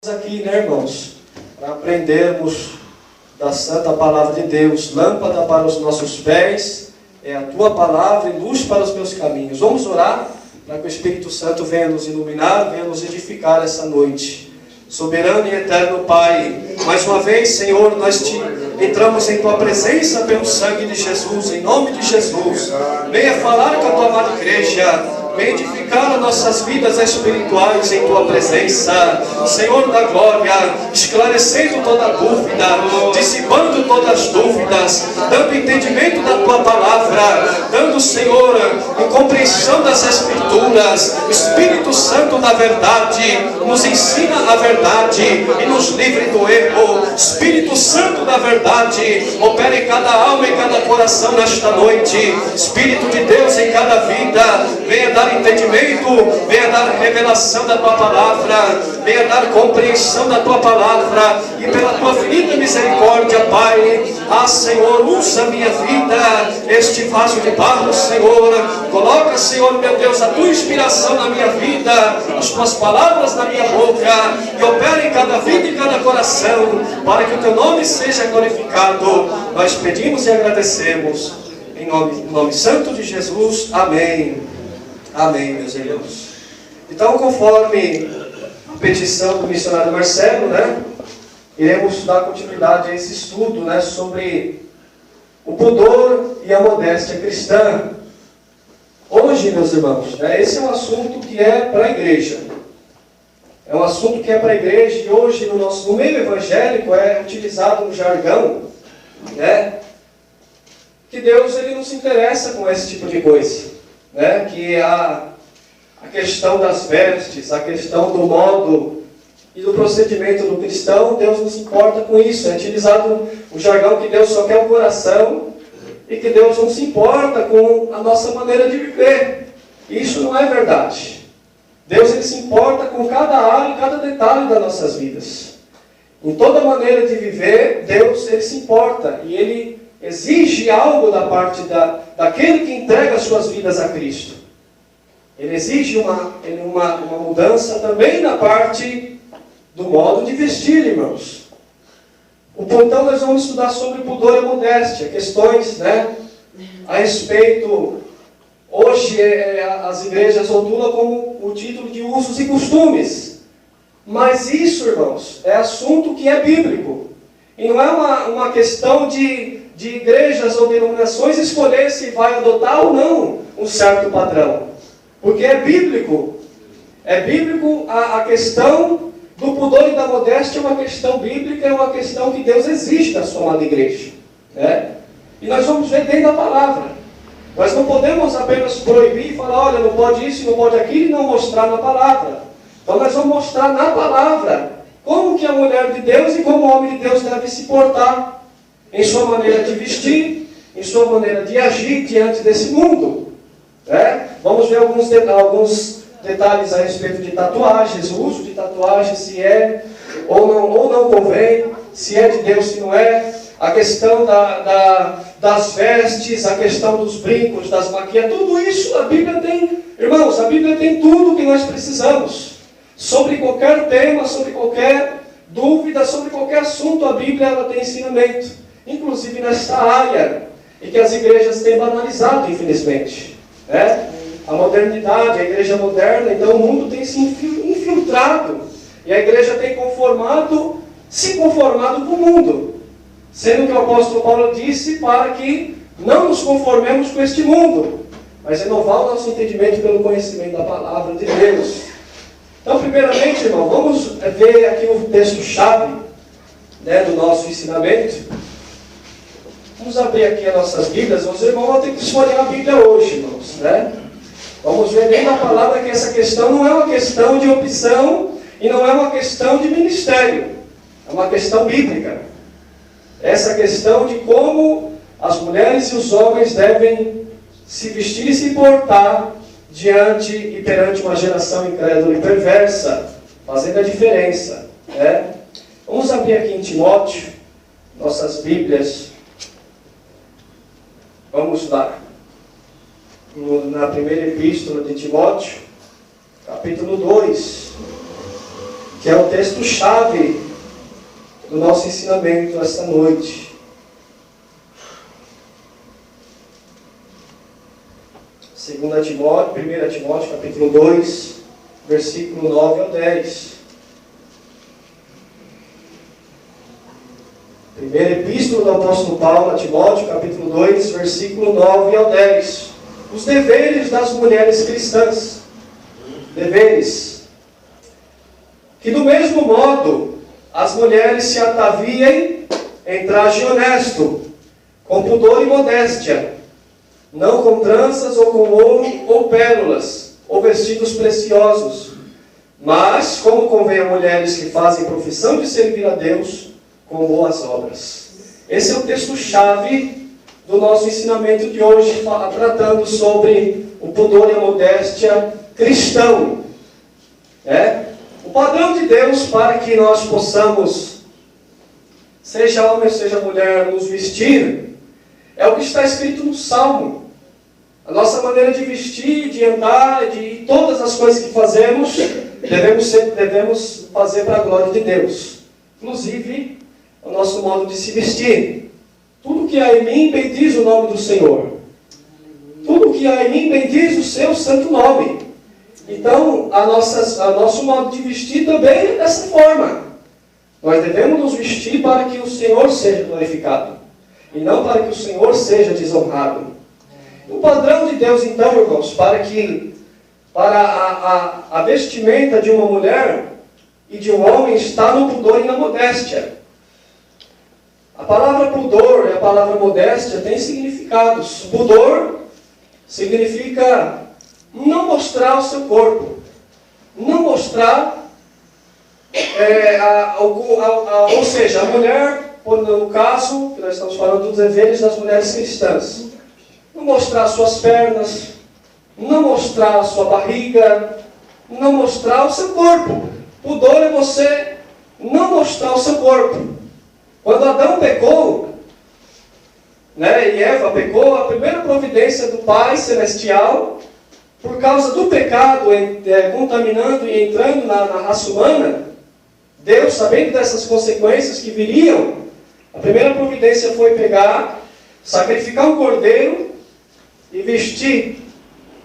Aqui, né, irmãos, para aprendermos da santa palavra de Deus. Lâmpada para os nossos pés é a tua palavra e luz para os meus caminhos. Vamos orar para que o Espírito Santo venha nos iluminar, venha nos edificar essa noite. Soberano e eterno Pai, mais uma vez, Senhor, nós entramos em tua presença pelo sangue de Jesus, em nome de Jesus. Venha falar com a tua amada igreja. Vem edificar as nossas vidas espirituais em tua presença, Senhor da glória, esclarecendo toda dúvida, dissipando todas as dúvidas, dando entendimento da tua palavra, dando, Senhor, compreensão das Escrituras. Espírito Santo da verdade, nos ensina a verdade e nos livre do erro. Espírito Santo da verdade, opera em cada alma e cada coração nesta noite. Espírito de Deus em cada vida, venha dar entendimento, venha dar revelação da tua palavra, venha dar compreensão da tua palavra, e pela tua infinita misericórdia, Pai, Senhor, usa a minha vida, este vaso de barro, Senhor, coloca, Senhor, meu Deus, a tua inspiração na minha vida, as tuas palavras na minha boca, e opera em cada vida e cada coração, para que o teu nome seja glorificado. Nós pedimos e agradecemos, em nome santo de Jesus, amém. Amém, meus irmãos. Então, conforme a petição do missionário Marcelo, iremos dar continuidade a esse estudo, sobre o pudor e a modéstia cristã. Hoje, meus irmãos, esse é um assunto que é para a igreja. É um assunto que é para a igreja, e hoje no meio evangélico é utilizado um jargão, que Deus ele não se interessa com esse tipo de coisa. Que a questão das vestes, a questão do modo e do procedimento do cristão, Deus não se importa com isso. É utilizado o jargão que Deus só quer o coração e que Deus não se importa com a nossa maneira de viver. Isso não é verdade. Deus ele se importa com cada área e cada detalhe das nossas vidas. Em toda maneira de viver, Deus ele se importa e ele exige algo da parte daquele que entrega as suas vidas a Cristo. Ele exige uma mudança também na parte do modo de vestir, irmãos. Então nós vamos estudar sobre pudor e modéstia, questões a respeito. Hoje as igrejas rotulam como o título de usos e costumes. Mas isso, irmãos, é assunto que é bíblico. E não é uma questão de igrejas ou denominações escolher se vai adotar ou não um certo padrão. Porque é bíblico. É bíblico a questão do pudor e da modéstia, é uma questão bíblica, é uma questão que Deus exige da sua amada igreja. E nós vamos ver dentro da palavra. Nós não podemos apenas proibir e falar, olha, não pode isso, não pode aquilo, e não mostrar na palavra. Então nós vamos mostrar na palavra como que a mulher de Deus e como o homem de Deus deve se portar em sua maneira de vestir, em sua maneira de agir diante desse mundo. Vamos ver alguns detalhes a respeito de tatuagens, o uso de tatuagens, se é ou não convém, se é de Deus, se não é, a questão das vestes, a questão dos brincos, das maquiagens, tudo isso a Bíblia tem, irmãos, a Bíblia tem tudo o que nós precisamos. Sobre qualquer tema, sobre qualquer dúvida, sobre qualquer assunto, a Bíblia ela tem ensinamento. Inclusive nesta área, e que as igrejas têm banalizado, infelizmente. A modernidade, a igreja moderna, então o mundo tem se infiltrado. E a igreja tem se conformado com o mundo. Sendo que o apóstolo Paulo disse para que não nos conformemos com este mundo, mas renovar o nosso entendimento pelo conhecimento da palavra de Deus. Então, primeiramente, irmão, vamos ver aqui o texto-chave do nosso ensinamento. Vamos abrir aqui as nossas Bíblias. Os irmãos vão ter que escolher a Bíblia hoje, irmãos. Vamos ver dentro da palavra que essa questão não é uma questão de opção e não é uma questão de ministério. É uma questão bíblica. Essa questão de como as mulheres e os homens devem se vestir e se portar diante e perante uma geração incrédula e perversa, fazendo a diferença. Vamos abrir aqui em Timóteo, nossas Bíblias. Vamos lá. Na primeira epístola de Timóteo, capítulo 2. que é o texto-chave do nosso ensinamento esta noite. Segunda Timóteo, 1 Timóteo, capítulo 2, versículo 9 ao 10. Primeira epístola do apóstolo Paulo a Timóteo, capítulo 2, versículo 9 ao 10. Os deveres das mulheres cristãs. Deveres. Que do mesmo modo as mulheres se ataviem em traje honesto, com pudor e modéstia, não com tranças ou com ouro ou pérolas, ou vestidos preciosos, mas, como convém a mulheres que fazem profissão de servir a Deus, com boas obras. Esse é o texto-chave do nosso ensinamento de hoje, tratando sobre o pudor e a modéstia cristão. O padrão de Deus para que nós possamos, seja homem, seja mulher, nos vestir, é o que está escrito no Salmo. A nossa maneira de vestir, de andar, de todas as coisas que fazemos, devemos fazer para a glória de Deus. Inclusive, o nosso modo de se vestir. Tudo que há em mim bendiz o nome do Senhor. Tudo que há em mim bendiz o seu santo nome. Então, nosso modo de vestir também é dessa forma. Nós devemos nos vestir para que o Senhor seja glorificado, e não para que o Senhor seja desonrado. O padrão de Deus, então, irmãos, para a vestimenta de uma mulher e de um homem está no pudor e na modéstia. A palavra pudor e a palavra modéstia têm significados. Pudor significa não mostrar o seu corpo, não mostrar, ou seja, a mulher, no caso, que nós estamos falando dos deveres das mulheres cristãs, não mostrar suas pernas, não mostrar a sua barriga, não mostrar o seu corpo. Pudor é você não mostrar o seu corpo. Quando Adão pecou, e Eva pecou, a primeira providência do Pai Celestial, por causa do pecado contaminando e entrando na raça humana, Deus, sabendo dessas consequências que viriam, a primeira providência foi pegar, sacrificar um cordeiro e vestir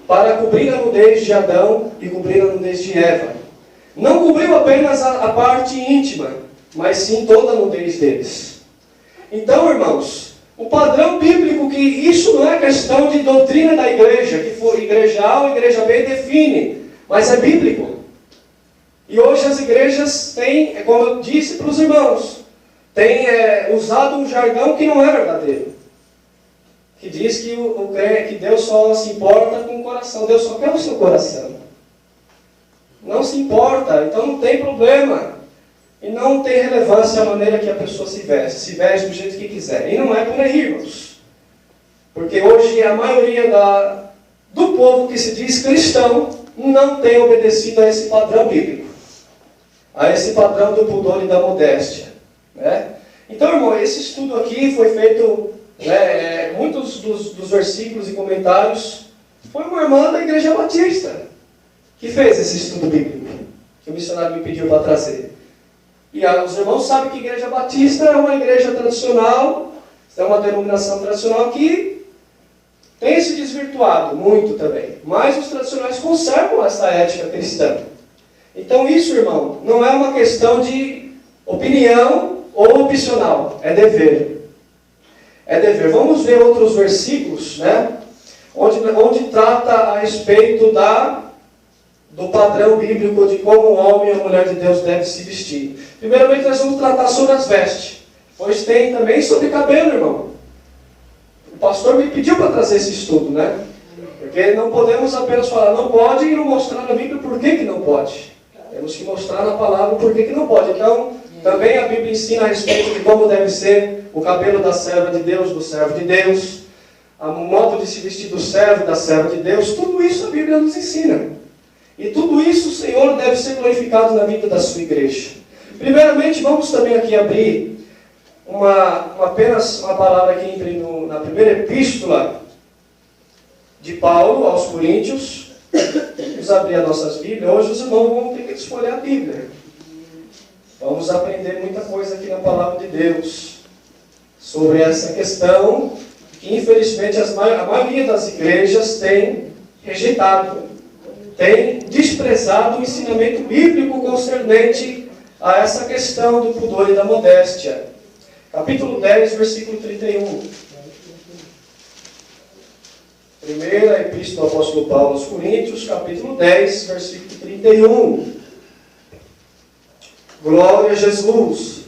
para cobrir a nudez de Adão e cobrir a nudez de Eva. Não cobriu apenas a parte íntima, mas sim toda a nudez deles. Então, irmãos, o padrão bíblico, que isso não é questão de doutrina da igreja, que for igreja A ou igreja B define, mas é bíblico. E hoje as igrejas têm, como eu disse para os irmãos, têm usado um jargão que não é verdadeiro. Que diz que Deus só se importa com o coração. Deus só quer o seu coração. Não se importa, então não tem problema. E não tem relevância a maneira que a pessoa se veste do jeito que quiser. E não é por aí, irmãos. Porque hoje a maioria do povo que se diz cristão não tem obedecido a esse padrão bíblico. A esse padrão do pudor e da modéstia. Então, irmão, esse estudo aqui foi feito, muitos dos versículos e comentários, foi uma irmã da Igreja Batista que fez esse estudo bíblico, que o missionário me pediu para trazer. E os irmãos sabem que a Igreja Batista é uma igreja tradicional, é uma denominação tradicional que tem se desvirtuado muito também. Mas os tradicionais conservam essa ética cristã. Então isso, irmão, não é uma questão de opinião ou opcional, é dever. É dever. Vamos ver outros versículos, onde trata a respeito do padrão bíblico de como o homem e a mulher de Deus devem se vestir. Primeiramente, nós vamos tratar sobre as vestes, pois tem também sobre cabelo, irmão. O pastor me pediu para trazer esse estudo, Porque não podemos apenas falar não pode e não mostrar na Bíblia por que não pode. Temos que mostrar na palavra por que não pode. Então, também a Bíblia ensina a respeito de como deve ser o cabelo da serva de Deus, do servo de Deus, o modo de se vestir do servo e da serva de Deus. Tudo isso a Bíblia nos ensina. E tudo isso o Senhor deve ser glorificado na vida da sua igreja. Primeiramente, vamos também aqui abrir apenas uma palavra aqui na primeira epístola de Paulo aos Coríntios. Vamos abrir as nossas Bíblias. Hoje os irmãos vão ter que escolher a Bíblia. Vamos aprender muita coisa aqui na Palavra de Deus sobre essa questão que, infelizmente, a maioria das igrejas tem rejeitado, tem desprezado o ensinamento bíblico concernente a essa questão do pudor e da modéstia. Capítulo 10, versículo 31. Primeira Epístola do Apóstolo Paulo aos Coríntios, capítulo 10, versículo 31. Glória a Jesus.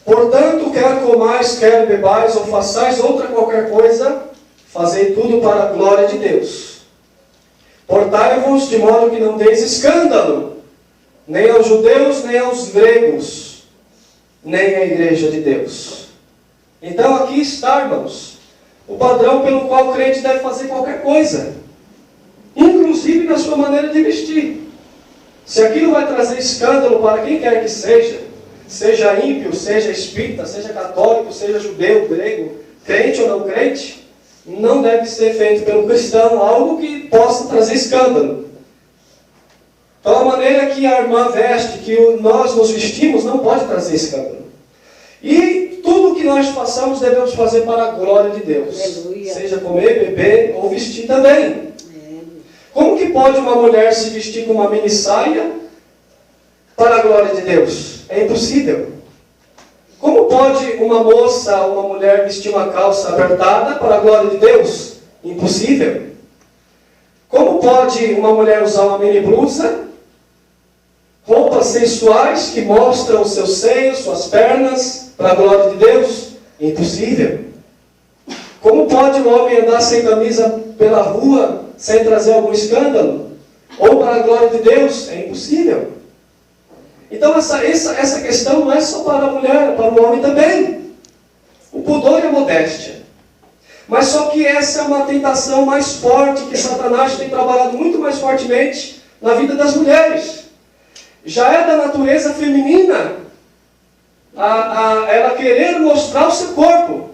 Portanto, quer comais, quer bebais, ou façais outra qualquer coisa, fazei tudo para a glória de Deus. Portai-vos de modo que não deis escândalo, nem aos judeus, nem aos gregos, nem à igreja de Deus. Então aqui está, irmãos, o padrão pelo qual o crente deve fazer qualquer coisa, inclusive na sua maneira de vestir. Se aquilo vai trazer escândalo para quem quer que seja ímpio, seja espírita, seja católico, seja judeu, grego, crente ou não crente, não deve ser feito pelo cristão algo que possa trazer escândalo. Então a maneira que a irmã veste, que nós nos vestimos, não pode trazer escândalo. E tudo que nós façamos devemos fazer para a glória de Deus. Aleluia. Seja comer, beber ou vestir também. Como que pode uma mulher se vestir com uma mini saia para a glória de Deus? É impossível. Como pode uma moça, uma mulher vestir uma calça apertada para a glória de Deus? Impossível. Como pode uma mulher usar uma mini blusa? Roupas sensuais que mostram os seus seios, suas pernas, para a glória de Deus? Impossível. Como pode um homem andar sem camisa pela rua, sem trazer algum escândalo? Ou para a glória de Deus? É impossível. Então essa questão não é só para a mulher, é para o homem também. O pudor e a modéstia. Mas só que essa é uma tentação mais forte, que Satanás tem trabalhado muito mais fortemente na vida das mulheres. Já é da natureza feminina ela querer mostrar o seu corpo,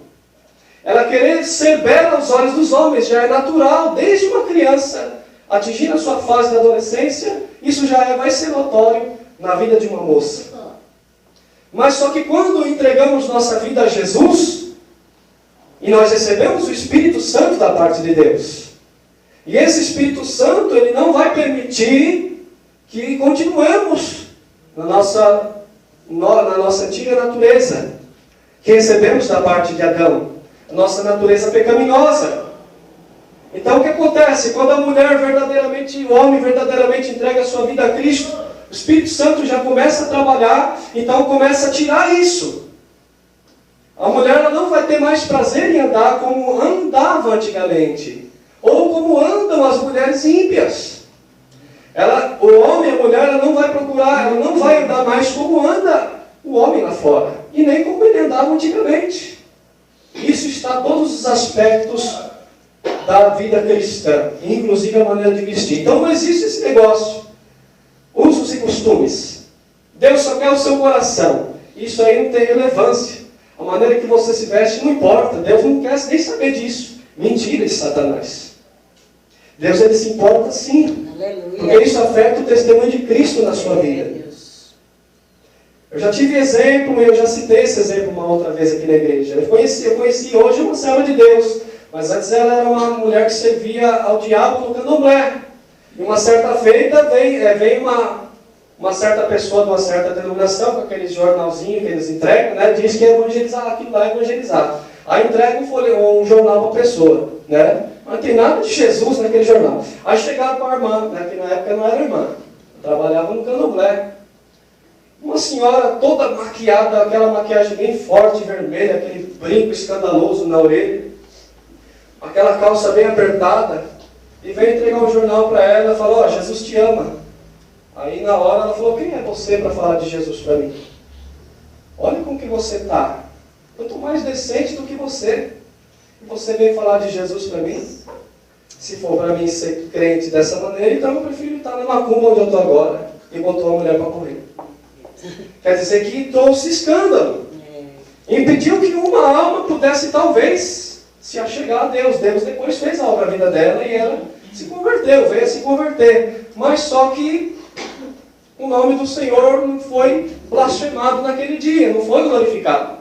ela querer ser bela aos olhos dos homens. Já é natural, desde uma criança atingindo a sua fase da adolescência, isso já vai ser notório na vida de uma moça. Mas só que quando entregamos nossa vida a Jesus, e nós recebemos o Espírito Santo da parte de Deus, e esse Espírito Santo, ele não vai permitir que continuemos na nossa antiga natureza, que recebemos da parte de Adão, a nossa natureza pecaminosa. Então o que acontece? Quando a mulher verdadeiramente, o homem verdadeiramente entrega a sua vida a Cristo, o Espírito Santo já começa a trabalhar, então começa a tirar isso. A mulher ela não vai ter mais prazer em andar como andava antigamente, ou como andam as mulheres ímpias. O homem e a mulher ela não vai procurar, ela não vai andar mais como anda o homem lá fora, e nem como ele andava antigamente. Isso está em todos os aspectos da vida cristã, inclusive a maneira de vestir. Então não existe esse negócio, usos e costumes. Deus só quer o seu coração. Isso aí não tem relevância. A maneira que você se veste não importa. Deus não quer nem saber disso. Mentira de Satanás. Deus ele se importa sim. Aleluia. Porque isso afeta o testemunho de Cristo na sua vida. Eu já tive exemplo, eu já citei esse exemplo uma outra vez aqui na igreja. Eu conheci hoje uma serva de Deus, mas antes ela era uma mulher que servia ao diabo no candomblé. E uma certa feita veio uma certa pessoa de uma certa denominação, com aquele jornalzinho que eles entregam, né? Diz que é evangelizar, aquilo lá é evangelizar. Aí entrega um jornal para a pessoa, né? Mas não tem nada de Jesus naquele jornal. Aí chegaram para a irmã, né? Que na época não era irmã, trabalhava no candomblé. Uma senhora toda maquiada, aquela maquiagem bem forte, vermelha, aquele brinco escandaloso na orelha, aquela calça bem apertada, e veio entregar um jornal para ela e falou: Jesus te ama. Aí na hora ela falou: quem é você para falar de Jesus para mim? Olha como que você está. Eu estou mais decente do que você. E você veio falar de Jesus para mim? Se for para mim ser crente dessa maneira, então eu prefiro estar na macumba onde eu estou agora. E botou a mulher para correr. Quer dizer que trouxe escândalo. Impediu que uma alma pudesse talvez se achegar a Deus. Deus depois fez a obra na vida dela e ela se converteu, veio a se converter. Mas só que o nome do Senhor não foi blasfemado naquele dia, não foi glorificado.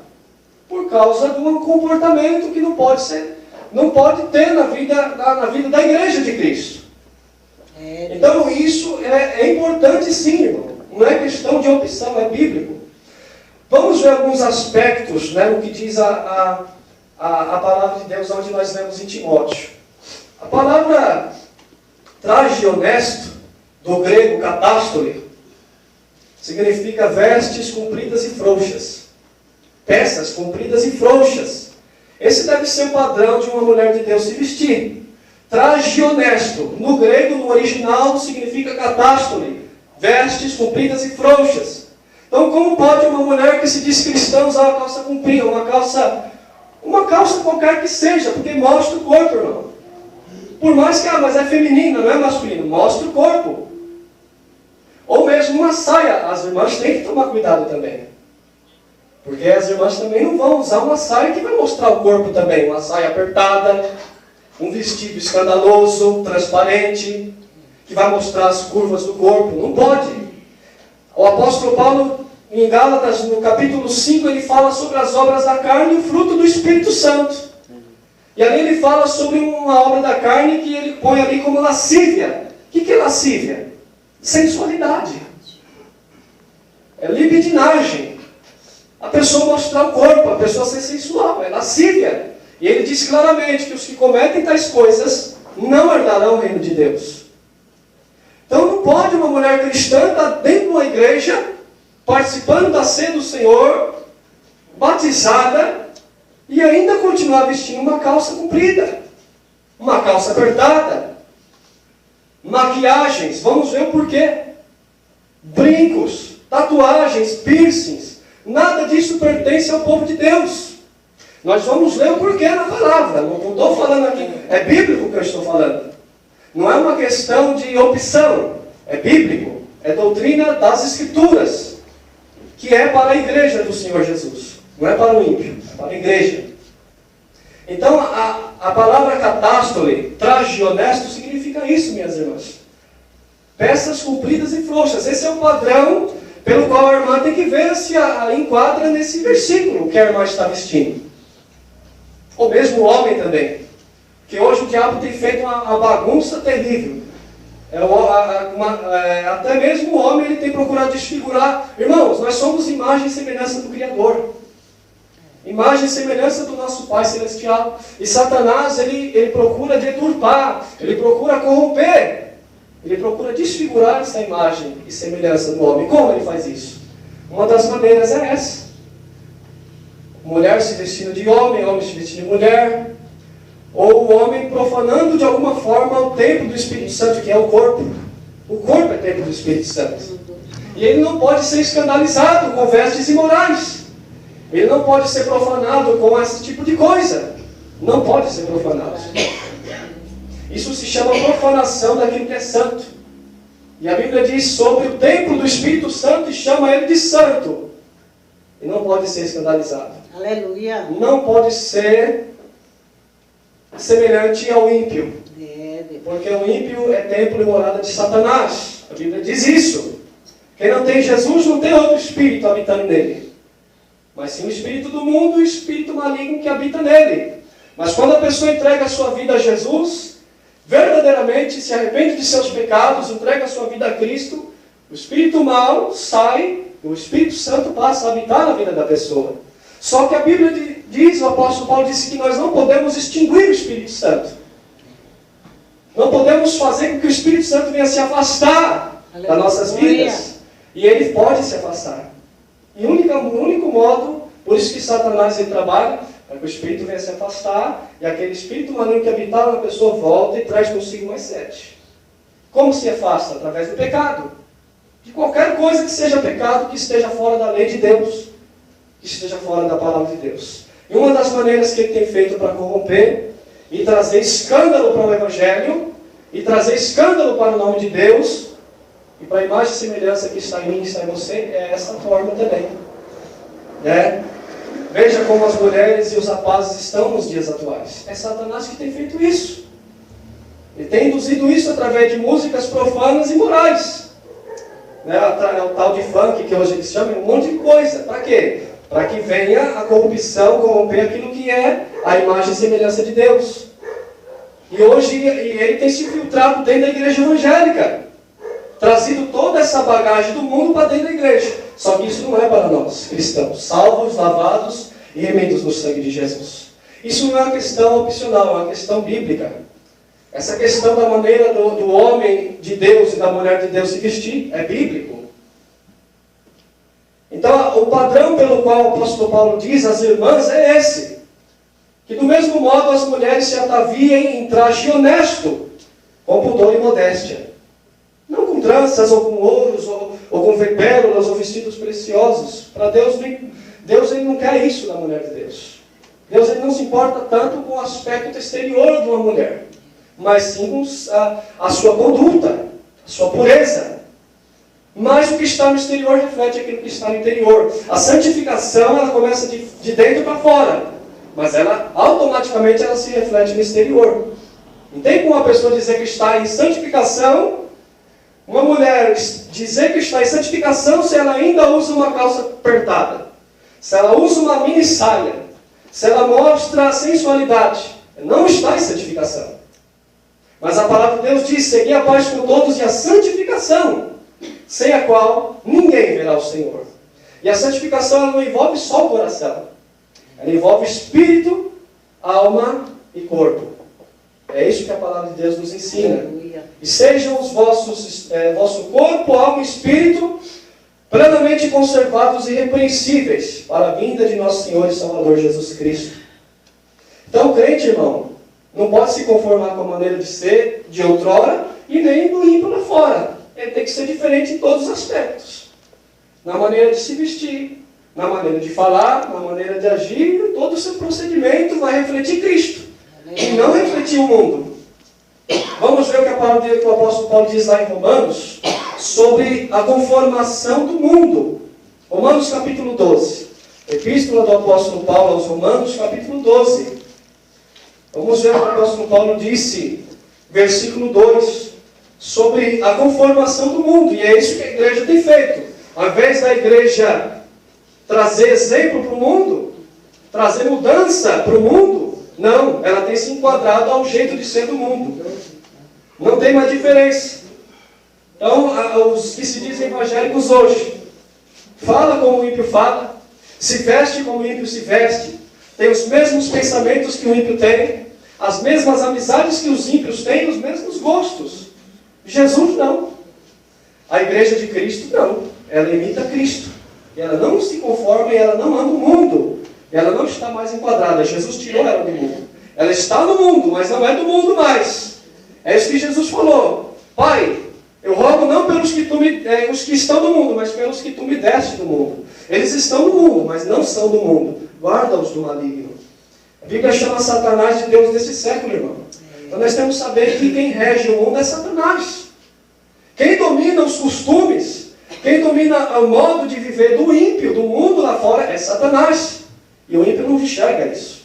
Por causa de um comportamento que não pode ter na vida da igreja de Cristo. Então isso é importante sim, irmão. Não é questão de opção, é bíblico. Vamos ver alguns aspectos, né, no que diz a palavra de Deus, onde nós lemos em Timóteo. A palavra traje honesto, do grego catástole, significa vestes compridas e frouxas. Peças compridas e frouxas. Esse deve ser o padrão de uma mulher de Deus se vestir. Traje honesto, no grego, no original, significa catástole, vestes compridas e frouxas. Então, como pode uma mulher que se diz cristã usar uma calça comprida, uma calça qualquer que seja, porque mostra o corpo, irmão. Por mais que, mas é feminina, não é masculino, mostra o corpo. Ou mesmo uma saia, as irmãs têm que tomar cuidado também. Porque as irmãs também não vão usar uma saia que vai mostrar o corpo também. Uma saia apertada, um vestido escandaloso, transparente, que vai mostrar as curvas do corpo. Não pode. O apóstolo Paulo, em Gálatas, no capítulo 5, ele fala sobre as obras da carne e o fruto do Espírito Santo. E ali ele fala sobre uma obra da carne que ele põe ali como lascívia. O que é lascívia? Sensualidade. É libidinagem. A pessoa mostrar o corpo, a pessoa ser sensual, é lascívia. E ele diz claramente que os que cometem tais coisas não herdarão o reino de Deus. Então não pode uma mulher cristã estar dentro de uma igreja, participando da ceia do Senhor, batizada, e ainda continuar vestindo uma calça comprida, uma calça apertada, maquiagens, vamos ver o porquê, brincos, tatuagens, piercings, nada disso pertence ao povo de Deus. Nós vamos ler o porquê na palavra, não estou falando aqui, é bíblico que eu estou falando. Não é uma questão de opção, é bíblico, é doutrina das Escrituras, que é para a igreja do Senhor Jesus, não é para o ímpio, é para a igreja. Então a palavra catástole, traje honesto, significa isso, minhas irmãs. Peças compridas e frouxas, esse é o padrão pelo qual a irmã tem que ver se enquadra nesse versículo que a irmã está vestindo. Ou mesmo o homem também. Que hoje o diabo tem feito uma bagunça terrível. Até mesmo o homem ele tem procurado desfigurar. Irmãos, nós somos imagem e semelhança do Criador. Imagem e semelhança do nosso Pai Celestial. E Satanás, ele procura deturpar, ele procura corromper. Ele procura desfigurar essa imagem e semelhança do homem. Como ele faz isso? Uma das maneiras é essa. Mulher se vestindo de homem, homem se vestindo de mulher. Ou o homem profanando de alguma forma o templo do Espírito Santo, que é o corpo. O corpo é templo do Espírito Santo. E ele não pode ser escandalizado com vestes imorais. Ele não pode ser profanado com esse tipo de coisa. Não pode ser profanado. Isso se chama profanação daquilo que é santo. E a Bíblia diz sobre o templo do Espírito Santo e chama ele de santo. E não pode ser escandalizado. Aleluia. Não pode ser semelhante ao ímpio. Porque o ímpio é templo e morada de Satanás. A Bíblia diz isso. Quem não tem Jesus não tem outro espírito habitando nele. Mas sim o espírito do mundo e o espírito maligno que habita nele. Mas quando a pessoa entrega a sua vida a Jesus, verdadeiramente se arrepende de seus pecados, entrega a sua vida a Cristo, o espírito mau sai, e o Espírito Santo passa a habitar na vida da pessoa. Só que a Bíblia diz, o apóstolo Paulo disse que nós não podemos extinguir o Espírito Santo. Não podemos fazer com que o Espírito Santo venha se afastar das nossas vidas. E ele pode se afastar. E o único modo, por isso que Satanás ele trabalha, para que o Espírito venha se afastar, e aquele Espírito maligno que habitava na pessoa volta e traz consigo mais 7. Como se afasta? Através do pecado. De qualquer coisa que seja pecado, que esteja fora da lei de Deus, que esteja fora da palavra de Deus. E uma das maneiras que ele tem feito para corromper e trazer escândalo para o Evangelho, e trazer escândalo para o nome de Deus, e para a imagem e semelhança que está em mim e está em você, é essa forma também. Veja como as mulheres e os rapazes estão nos dias atuais. É Satanás que tem feito isso. Ele tem induzido isso através de músicas profanas e morais. Né? O tal de funk, que hoje eles chamam, um monte de coisa. Para quê? Para que venha a corrupção, corromper aquilo que é a imagem e semelhança de Deus. E hoje ele tem se infiltrado dentro da igreja evangélica, trazido toda essa bagagem do mundo para dentro da igreja. Só que isso não é para nós, cristãos, salvos, lavados e remidos no sangue de Jesus. Isso não é uma questão opcional, é uma questão bíblica. Essa questão da maneira do homem de Deus e da mulher de Deus se vestir é bíblico. Então, o padrão pelo qual o apóstolo Paulo diz às irmãs é esse. Que do mesmo modo as mulheres se ataviem em traje honesto, com pudor e modéstia. Não com tranças, ou com ouros, ou com pérolas, ou vestidos preciosos. Para Deus, ele não quer isso da mulher de Deus. Deus ele não se importa tanto com o aspecto exterior de uma mulher, mas sim com a sua conduta, a sua pureza. Mas o que está no exterior reflete aquilo que está no interior. A santificação ela começa de dentro para fora, mas automaticamente ela se reflete no exterior. Não tem como uma pessoa dizer que está em santificação, uma mulher dizer que está em santificação se ela ainda usa uma calça apertada, se ela usa uma mini saia, se ela mostra a sensualidade. Não está em santificação. Mas a palavra de Deus diz: segui a paz com todos e a santificação, sem a qual ninguém verá o Senhor. E a santificação ela não envolve só o coração. Ela envolve espírito, alma e corpo. É isso que a palavra de Deus nos ensina. E sejam os vosso corpo, alma e espírito plenamente conservados e irrepreensíveis para a vinda de nosso Senhor e Salvador Jesus Cristo. Então o crente, irmão, não pode se conformar com a maneira de ser de outrora e nem do ímpio lá fora. Ele tem que ser diferente em todos os aspectos. Na maneira de se vestir, na maneira de falar, na maneira de agir, todo o seu procedimento vai refletir Cristo. E não refletir o mundo. Vamos ver o que a palavra que o apóstolo Paulo diz lá em Romanos, sobre a conformação do mundo. Romanos capítulo 12. Epístola do apóstolo Paulo aos Romanos, capítulo 12. Vamos ver o que o apóstolo Paulo disse, versículo 2, sobre a conformação do mundo. E é isso que a igreja tem feito. Ao invés da igreja trazer exemplo para o mundo, trazer mudança para o mundo, não, ela tem se enquadrado ao jeito de ser do mundo. Não tem mais diferença. Então, os que se dizem evangélicos hoje, fala como o ímpio fala, se veste como o ímpio se veste, tem os mesmos pensamentos que o ímpio tem, as mesmas amizades que os ímpios têm, os mesmos gostos. Jesus não. A igreja de Cristo não. Ela imita Cristo. E ela não se conforma e ela não ama o mundo. E ela não está mais enquadrada. Jesus tirou ela do mundo. Ela está no mundo, mas não é do mundo mais. É isso que Jesus falou. Pai, eu rogo não pelos que os que estão no mundo, mas pelos que tu me deste do mundo. Eles estão no mundo, mas não são do mundo. Guarda-os do maligno. A Bíblia chama Satanás de Deus desse século, irmão. Então nós temos que saber que quem rege o mundo é Satanás. Quem domina os costumes, quem domina o modo de viver do ímpio, do mundo lá fora, é Satanás. E o ímpio não enxerga isso.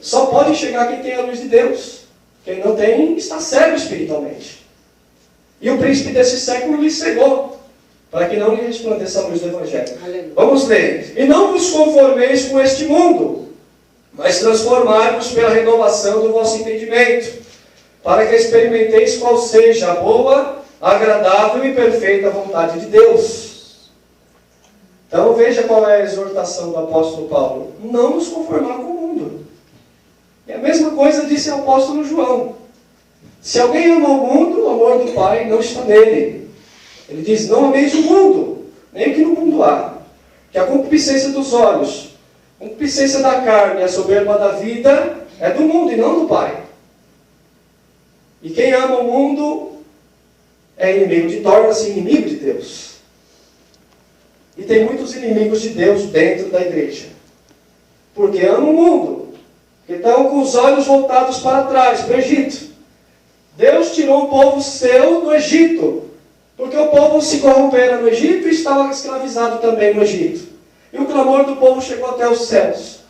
Só pode enxergar quem tem a luz de Deus. Quem não tem, está cego espiritualmente. E o príncipe desse século lhe cegou, para que não lhe resplandeça a luz do Evangelho. Aleluia. Vamos ler. E não vos conformeis com este mundo, mas transformai-vos pela renovação do vosso entendimento, para que experimenteis qual seja a boa, agradável e perfeita vontade de Deus. Então veja qual é a exortação do apóstolo Paulo. Não nos conformar com o mundo. E a mesma coisa disse o apóstolo João. Se alguém ama o mundo, o amor do Pai não está nele. Ele diz, não ameis o mundo, nem o que no mundo há. Que a concupiscência dos olhos, a concupiscência da carne e a soberba da vida é do mundo e não do Pai. E quem ama o mundo é inimigo torna-se inimigo de Deus. E tem muitos inimigos de Deus dentro da igreja. Porque amam o mundo. Que estão com os olhos voltados para trás, para o Egito. Deus tirou o povo seu do Egito. Porque o povo se corrompera no Egito e estava escravizado também no Egito. E o clamor do povo chegou até os céus.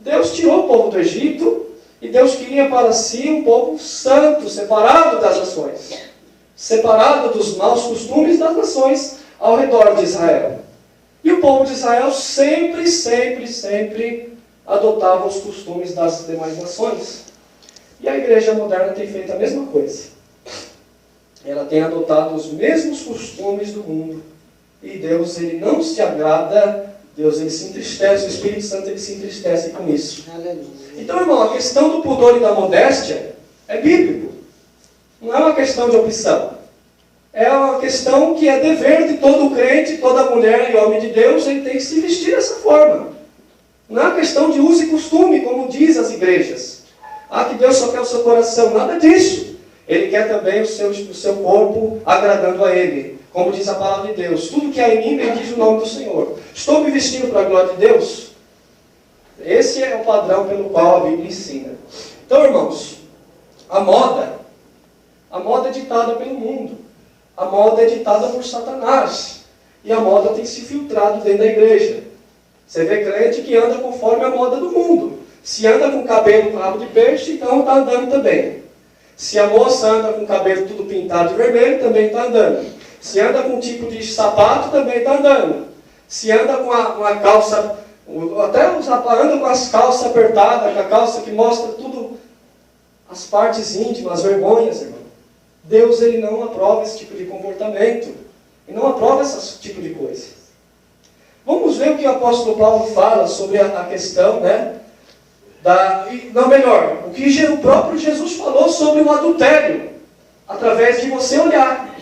Deus tirou o povo do Egito e Deus queria para si um povo santo, separado das nações, separado dos maus costumes das nações ao redor de Israel. E o povo de Israel sempre adotava os costumes das demais nações. E a igreja moderna tem feito a mesma coisa. Ela tem adotado os mesmos costumes do mundo. E Deus, ele não se agrada, Deus, ele se entristece, o Espírito Santo, ele se entristece com isso. Aleluia. Então, irmão, a questão do pudor e da modéstia é bíblico. Não é uma questão de opção. É uma questão que é dever de todo crente, toda mulher e homem de Deus, ele tem que se vestir dessa forma. Não é uma questão de uso e costume, como diz as igrejas. Ah, que Deus só quer o seu coração. Nada disso. Ele quer também o seu corpo agradando a Ele. Como diz a palavra de Deus. Tudo que há em mim bendiz o nome do Senhor. Estou me vestindo para a glória de Deus? Esse é o padrão pelo qual a Bíblia ensina. Então, irmãos, a moda é ditada pelo mundo. A moda é ditada por Satanás. E a moda tem se filtrado dentro da igreja. Você vê crente que anda conforme a moda do mundo. Se anda com cabelo com rabo de peixe, então está andando também. Se a moça anda com o cabelo tudo pintado de vermelho, também está andando. Se anda com um tipo de sapato, também está andando. Se anda com uma calça, até os rapazes andam com as calças apertadas, com a calça que mostra tudo, as partes íntimas, as vergonhas, irmão. Deus, ele não aprova esse tipo de comportamento. Ele não aprova esse tipo de coisa. Vamos ver o que o apóstolo Paulo fala sobre a questão, né? O que o próprio Jesus falou sobre o adultério, através de você olhar.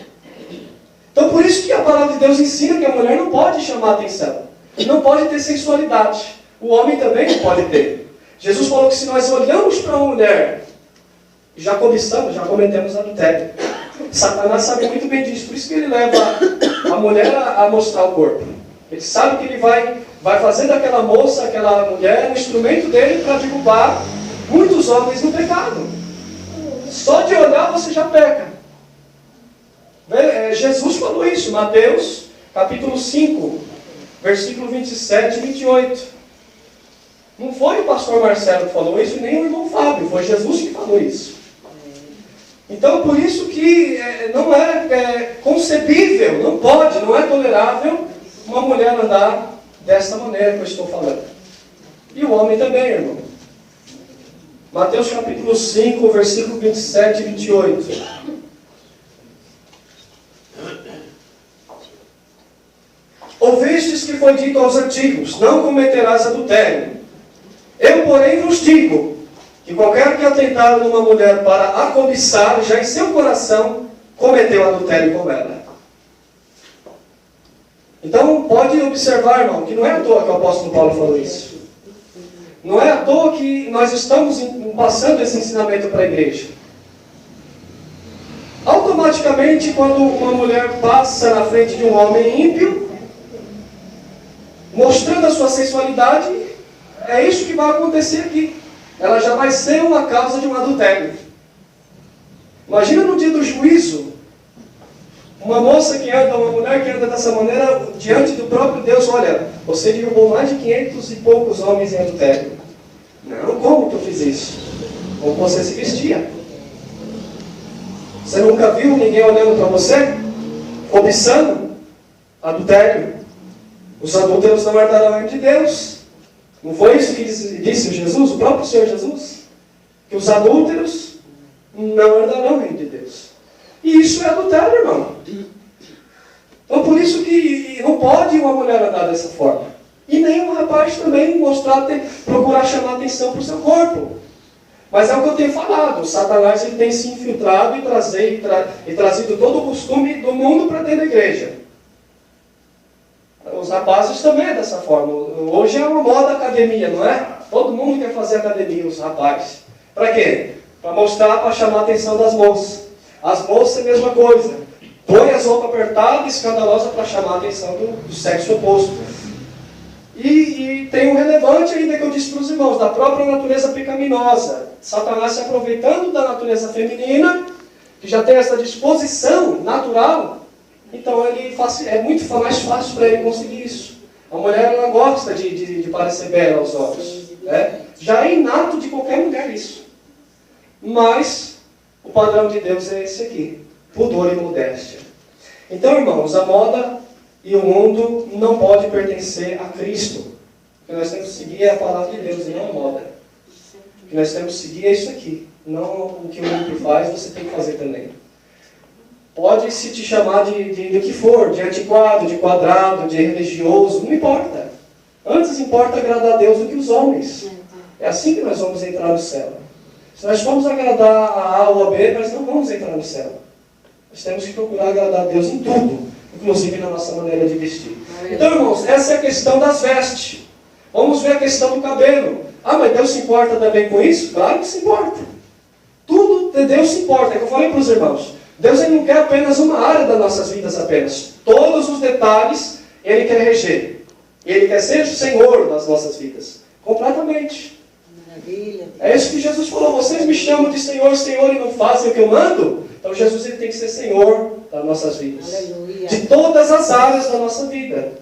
Então, por isso que a palavra de Deus ensina que a mulher não pode chamar atenção. Não pode ter sensualidade. O homem também não pode ter. Jesus falou que se nós olhamos para uma mulher, já cometemos adultério. Satanás sabe muito bem disso. Por isso que ele leva a mulher a mostrar o corpo. Ele sabe que ele vai fazer daquela moça, aquela mulher, um instrumento dele para derrubar muitos homens no pecado. Só de olhar você já peca. Jesus falou isso, Mateus capítulo 5, versículo 27 e 28. Não foi o pastor Marcelo que falou isso, nem o irmão Fábio, foi Jesus que falou isso. Então, por isso que não é concebível, não pode, não é tolerável uma mulher andar desta maneira que eu estou falando. E o homem também, irmão. Mateus capítulo 5, versículo 27 e 28. Ouvistes que foi dito aos antigos, não cometerás adultério. Eu, porém, vos digo, que qualquer que atentar numa mulher para a cobiçar, já em seu coração cometeu adultério com ela. Então, pode observar, irmão, que não é à toa que o apóstolo Paulo falou isso. Não é à toa que nós estamos passando esse ensinamento para a igreja. Automaticamente, quando uma mulher passa na frente de um homem ímpio, mostrando a sua sensualidade, é isso que vai acontecer aqui. Ela já vai ser uma causa de um adultério. Imagina no dia do juízo, uma moça que anda, uma mulher que anda dessa maneira, diante do próprio Deus, olha, você derrubou mais de 500 e poucos homens em adultério. Não, como que eu fiz isso? Como você se vestia? Você nunca viu ninguém olhando para você? Cobiçando? Adultério. Os adúlteros não herdarão o reino de Deus. Não foi isso que disse Jesus, o próprio Senhor Jesus? Que os adúlteros não herdarão o reino de Deus. E isso é adultério, irmão. Então por isso que não pode uma mulher andar dessa forma. E nem um rapaz também procurar chamar atenção para o seu corpo. Mas é o que eu tenho falado. O Satanás ele tem se infiltrado e trazido todo o costume do mundo para dentro da igreja. Os rapazes também é dessa forma. Hoje é uma moda academia, não é? Todo mundo quer fazer academia, os rapazes. Para quê? Para mostrar, para chamar a atenção das moças. As moças é a mesma coisa. Põe as roupas apertadas e escandalosas para chamar a atenção do sexo oposto. E tem um relevante ainda que eu disse para os irmãos, da própria natureza pecaminosa. Satanás se aproveitando da natureza feminina, que já tem essa disposição natural. Então é muito mais fácil para ele conseguir isso. A mulher, ela gosta de parecer bela aos olhos. Né? Já é inato de qualquer mulher isso. Mas o padrão de Deus é esse aqui. Pudor e modéstia. Então, irmãos, a moda e o mundo não pode pertencer a Cristo. O que nós temos que seguir é a palavra de Deus e não a moda. O que nós temos que seguir é isso aqui. Não o que o mundo faz, você tem que fazer também. Pode se te chamar do que for, de antiquado, de quadrado, de religioso, não importa. Antes importa agradar a Deus do que os homens. É assim que nós vamos entrar no céu. Se nós formos agradar a A ou a B, nós não vamos entrar no céu. Nós temos que procurar agradar a Deus em tudo, inclusive na nossa maneira de vestir. Então, irmãos, essa é a questão das vestes. Vamos ver a questão do cabelo. Ah, mas Deus se importa também com isso? Claro que se importa. Tudo de Deus se importa. É o que eu falei para os irmãos. Deus ele não quer apenas uma área das nossas vidas apenas. Todos os detalhes Ele quer reger. Ele quer ser o Senhor das nossas vidas. Completamente. Maravilha. É isso que Jesus falou. Vocês me chamam de Senhor, Senhor e não fazem o que eu mando? Então Jesus ele tem que ser Senhor das nossas vidas. Aleluia. De todas as áreas da nossa vida.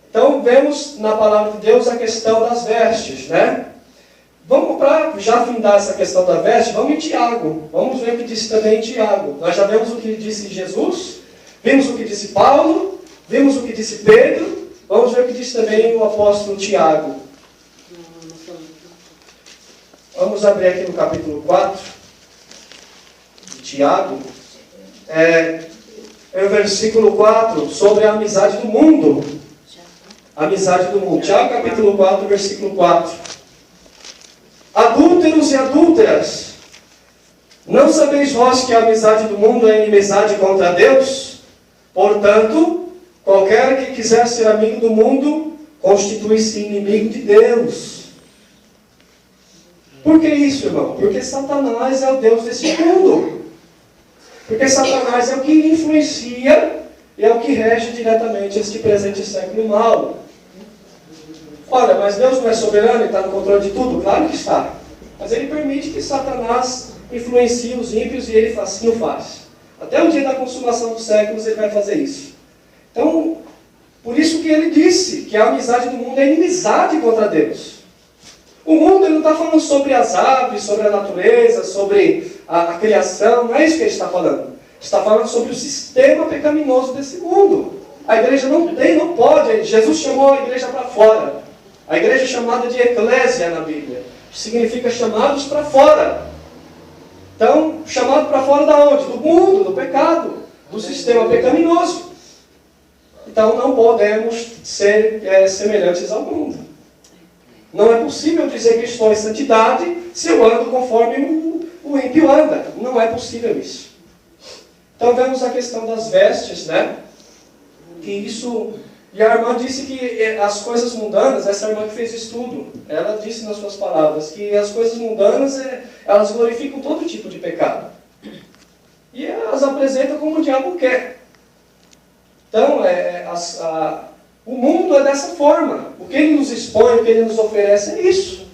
Então vemos na palavra de Deus a questão das vestes, né? Vamos para já findar essa questão da veste, vamos em Tiago. Vamos ver o que disse também em Tiago. Nós já vimos o que disse Jesus, vimos o que disse Paulo, vimos o que disse Pedro, vamos ver o que disse também o apóstolo Tiago. Vamos abrir aqui no capítulo 4 de Tiago. É o versículo 4, sobre a amizade do mundo. Amizade do mundo. Tiago capítulo 4, versículo 4. Adúlteros e adúlteras, não sabeis vós que a amizade do mundo é inimizade contra Deus? Portanto, qualquer que quiser ser amigo do mundo, constitui-se inimigo de Deus. Por que isso, irmão? Porque Satanás é o Deus desse mundo. Porque Satanás é o que influencia e é o que rege diretamente este presente século mal. Olha, mas Deus não é soberano e está no controle de tudo? Claro que está. Mas Ele permite que Satanás influencie os ímpios e Ele assim o faz. Até o dia da consumação dos séculos Ele vai fazer isso. Então, por isso que Ele disse que a amizade do mundo é inimizade contra Deus. O mundo ele não está falando sobre as aves, sobre a natureza, sobre a criação, não é isso que Ele está falando. Está falando sobre o sistema pecaminoso desse mundo. A igreja não pode, Jesus chamou a igreja para fora. A igreja é chamada de eclésia na Bíblia. Significa chamados para fora. Então, chamado para fora da onde? Do mundo, do pecado, do sistema pecaminoso. Então, não podemos ser semelhantes ao mundo. Não é possível dizer que estou em santidade se eu ando conforme o ímpio anda. Não é possível isso. Então, vemos a questão das vestes, né? Que isso... E a irmã disse que as coisas mundanas, essa irmã que fez estudo, ela disse nas suas palavras que as coisas mundanas, elas glorificam todo tipo de pecado. E as apresentam como o diabo quer. Então, o mundo é dessa forma. O que ele nos expõe, o que ele nos oferece é isso.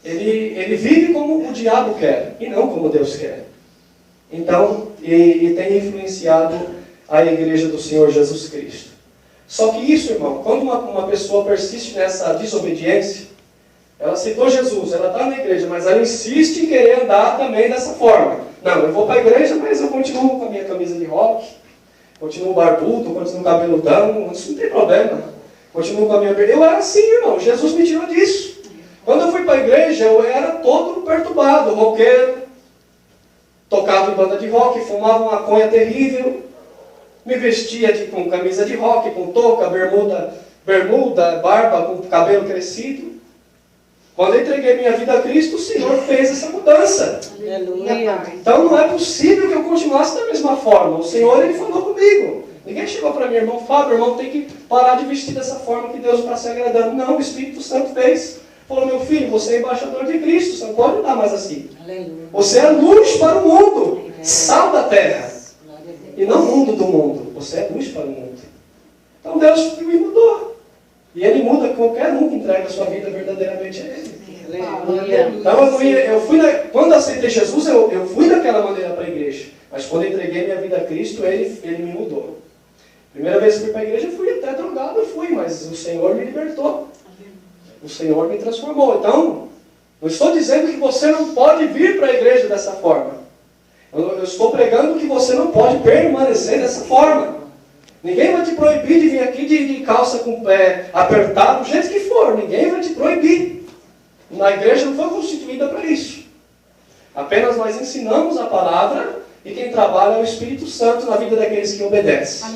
Ele vive como o diabo quer, e não como Deus quer. Então, e tem influenciado a igreja do Senhor Jesus Cristo. Só que isso, irmão, quando uma pessoa persiste nessa desobediência, ela aceitou Jesus, ela está na igreja, mas ela insiste em querer andar também dessa forma. Não, eu vou para a igreja, mas eu continuo com a minha camisa de rock, continuo barbudo, continuo cabeludão, isso não tem problema. Continuo com a minha... Eu era assim, irmão, Jesus me tirou disso. Quando eu fui para a igreja, eu era todo perturbado, roqueiro, tocava em banda de rock, fumava uma maconha terrível, me vestia com camisa de rock, com touca, bermuda, barba, com cabelo crescido. Quando eu entreguei minha vida a Cristo, o Senhor fez essa mudança. Aleluia. Então não é possível que eu continuasse da mesma forma. O Senhor ele falou comigo. Ninguém chegou para mim, irmão Fábio, irmão, tem que parar de vestir dessa forma que Deus está se agradando. Não, o Espírito Santo fez. Falou, meu filho, você é embaixador de Cristo, você não pode andar mais assim. Aleluia. Você é luz para o mundo, sal da terra. E não mundo do mundo. Você é luz para o mundo. Então Deus me mudou. E Ele muda qualquer um que entrega a sua vida verdadeiramente a Ele. Então quando aceitei Jesus, eu fui daquela maneira para a igreja. Mas quando entreguei minha vida a Cristo, Ele me mudou. Primeira vez que fui para a igreja, eu fui até drogado, mas o Senhor me libertou. O Senhor me transformou. Então, não estou dizendo que você não pode vir para a igreja dessa forma. Eu estou pregando que você não pode permanecer dessa forma. Ninguém vai te proibir de vir aqui de calça com pé apertado, do jeito que for. Ninguém vai te proibir. A igreja não foi constituída para isso. Apenas nós ensinamos a palavra e quem trabalha é o Espírito Santo na vida daqueles que obedecem.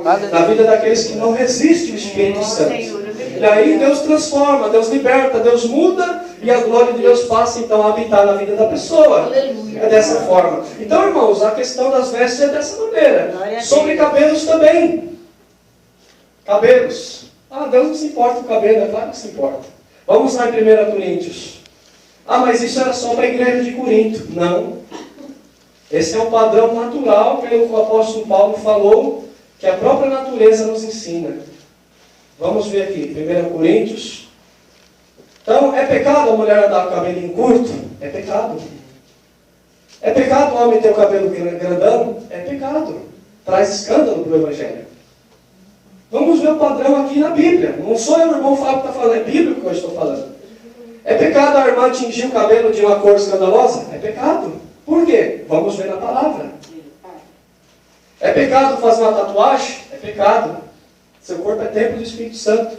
Na vida daqueles que não resistem ao Espírito Santo. E aí Deus transforma, Deus liberta, Deus muda e a glória de Deus passa então a habitar na vida da pessoa. É dessa forma. Então, irmãos, a questão das vestes é dessa maneira. Sobre cabelos também. Cabelos. Deus não se importa com o cabelo, é claro que se importa. Vamos lá em 1 Coríntios. Mas isso era só para a igreja de Corinto. Não. Esse é o padrão natural pelo que o apóstolo Paulo falou, que a própria natureza nos ensina. Vamos ver aqui, 1 Coríntios. Então, é pecado a mulher andar com o cabelinho curto? É pecado. É pecado o homem ter o cabelo grandão? É pecado. Traz escândalo para o Evangelho. Vamos ver o padrão aqui na Bíblia. Não sou eu, o irmão Fábio que está falando, é bíblico que eu estou falando. É pecado a irmã tingir o cabelo de uma cor escandalosa? É pecado. Por quê? Vamos ver na palavra. É pecado fazer uma tatuagem? É pecado. Seu corpo é templo do Espírito Santo.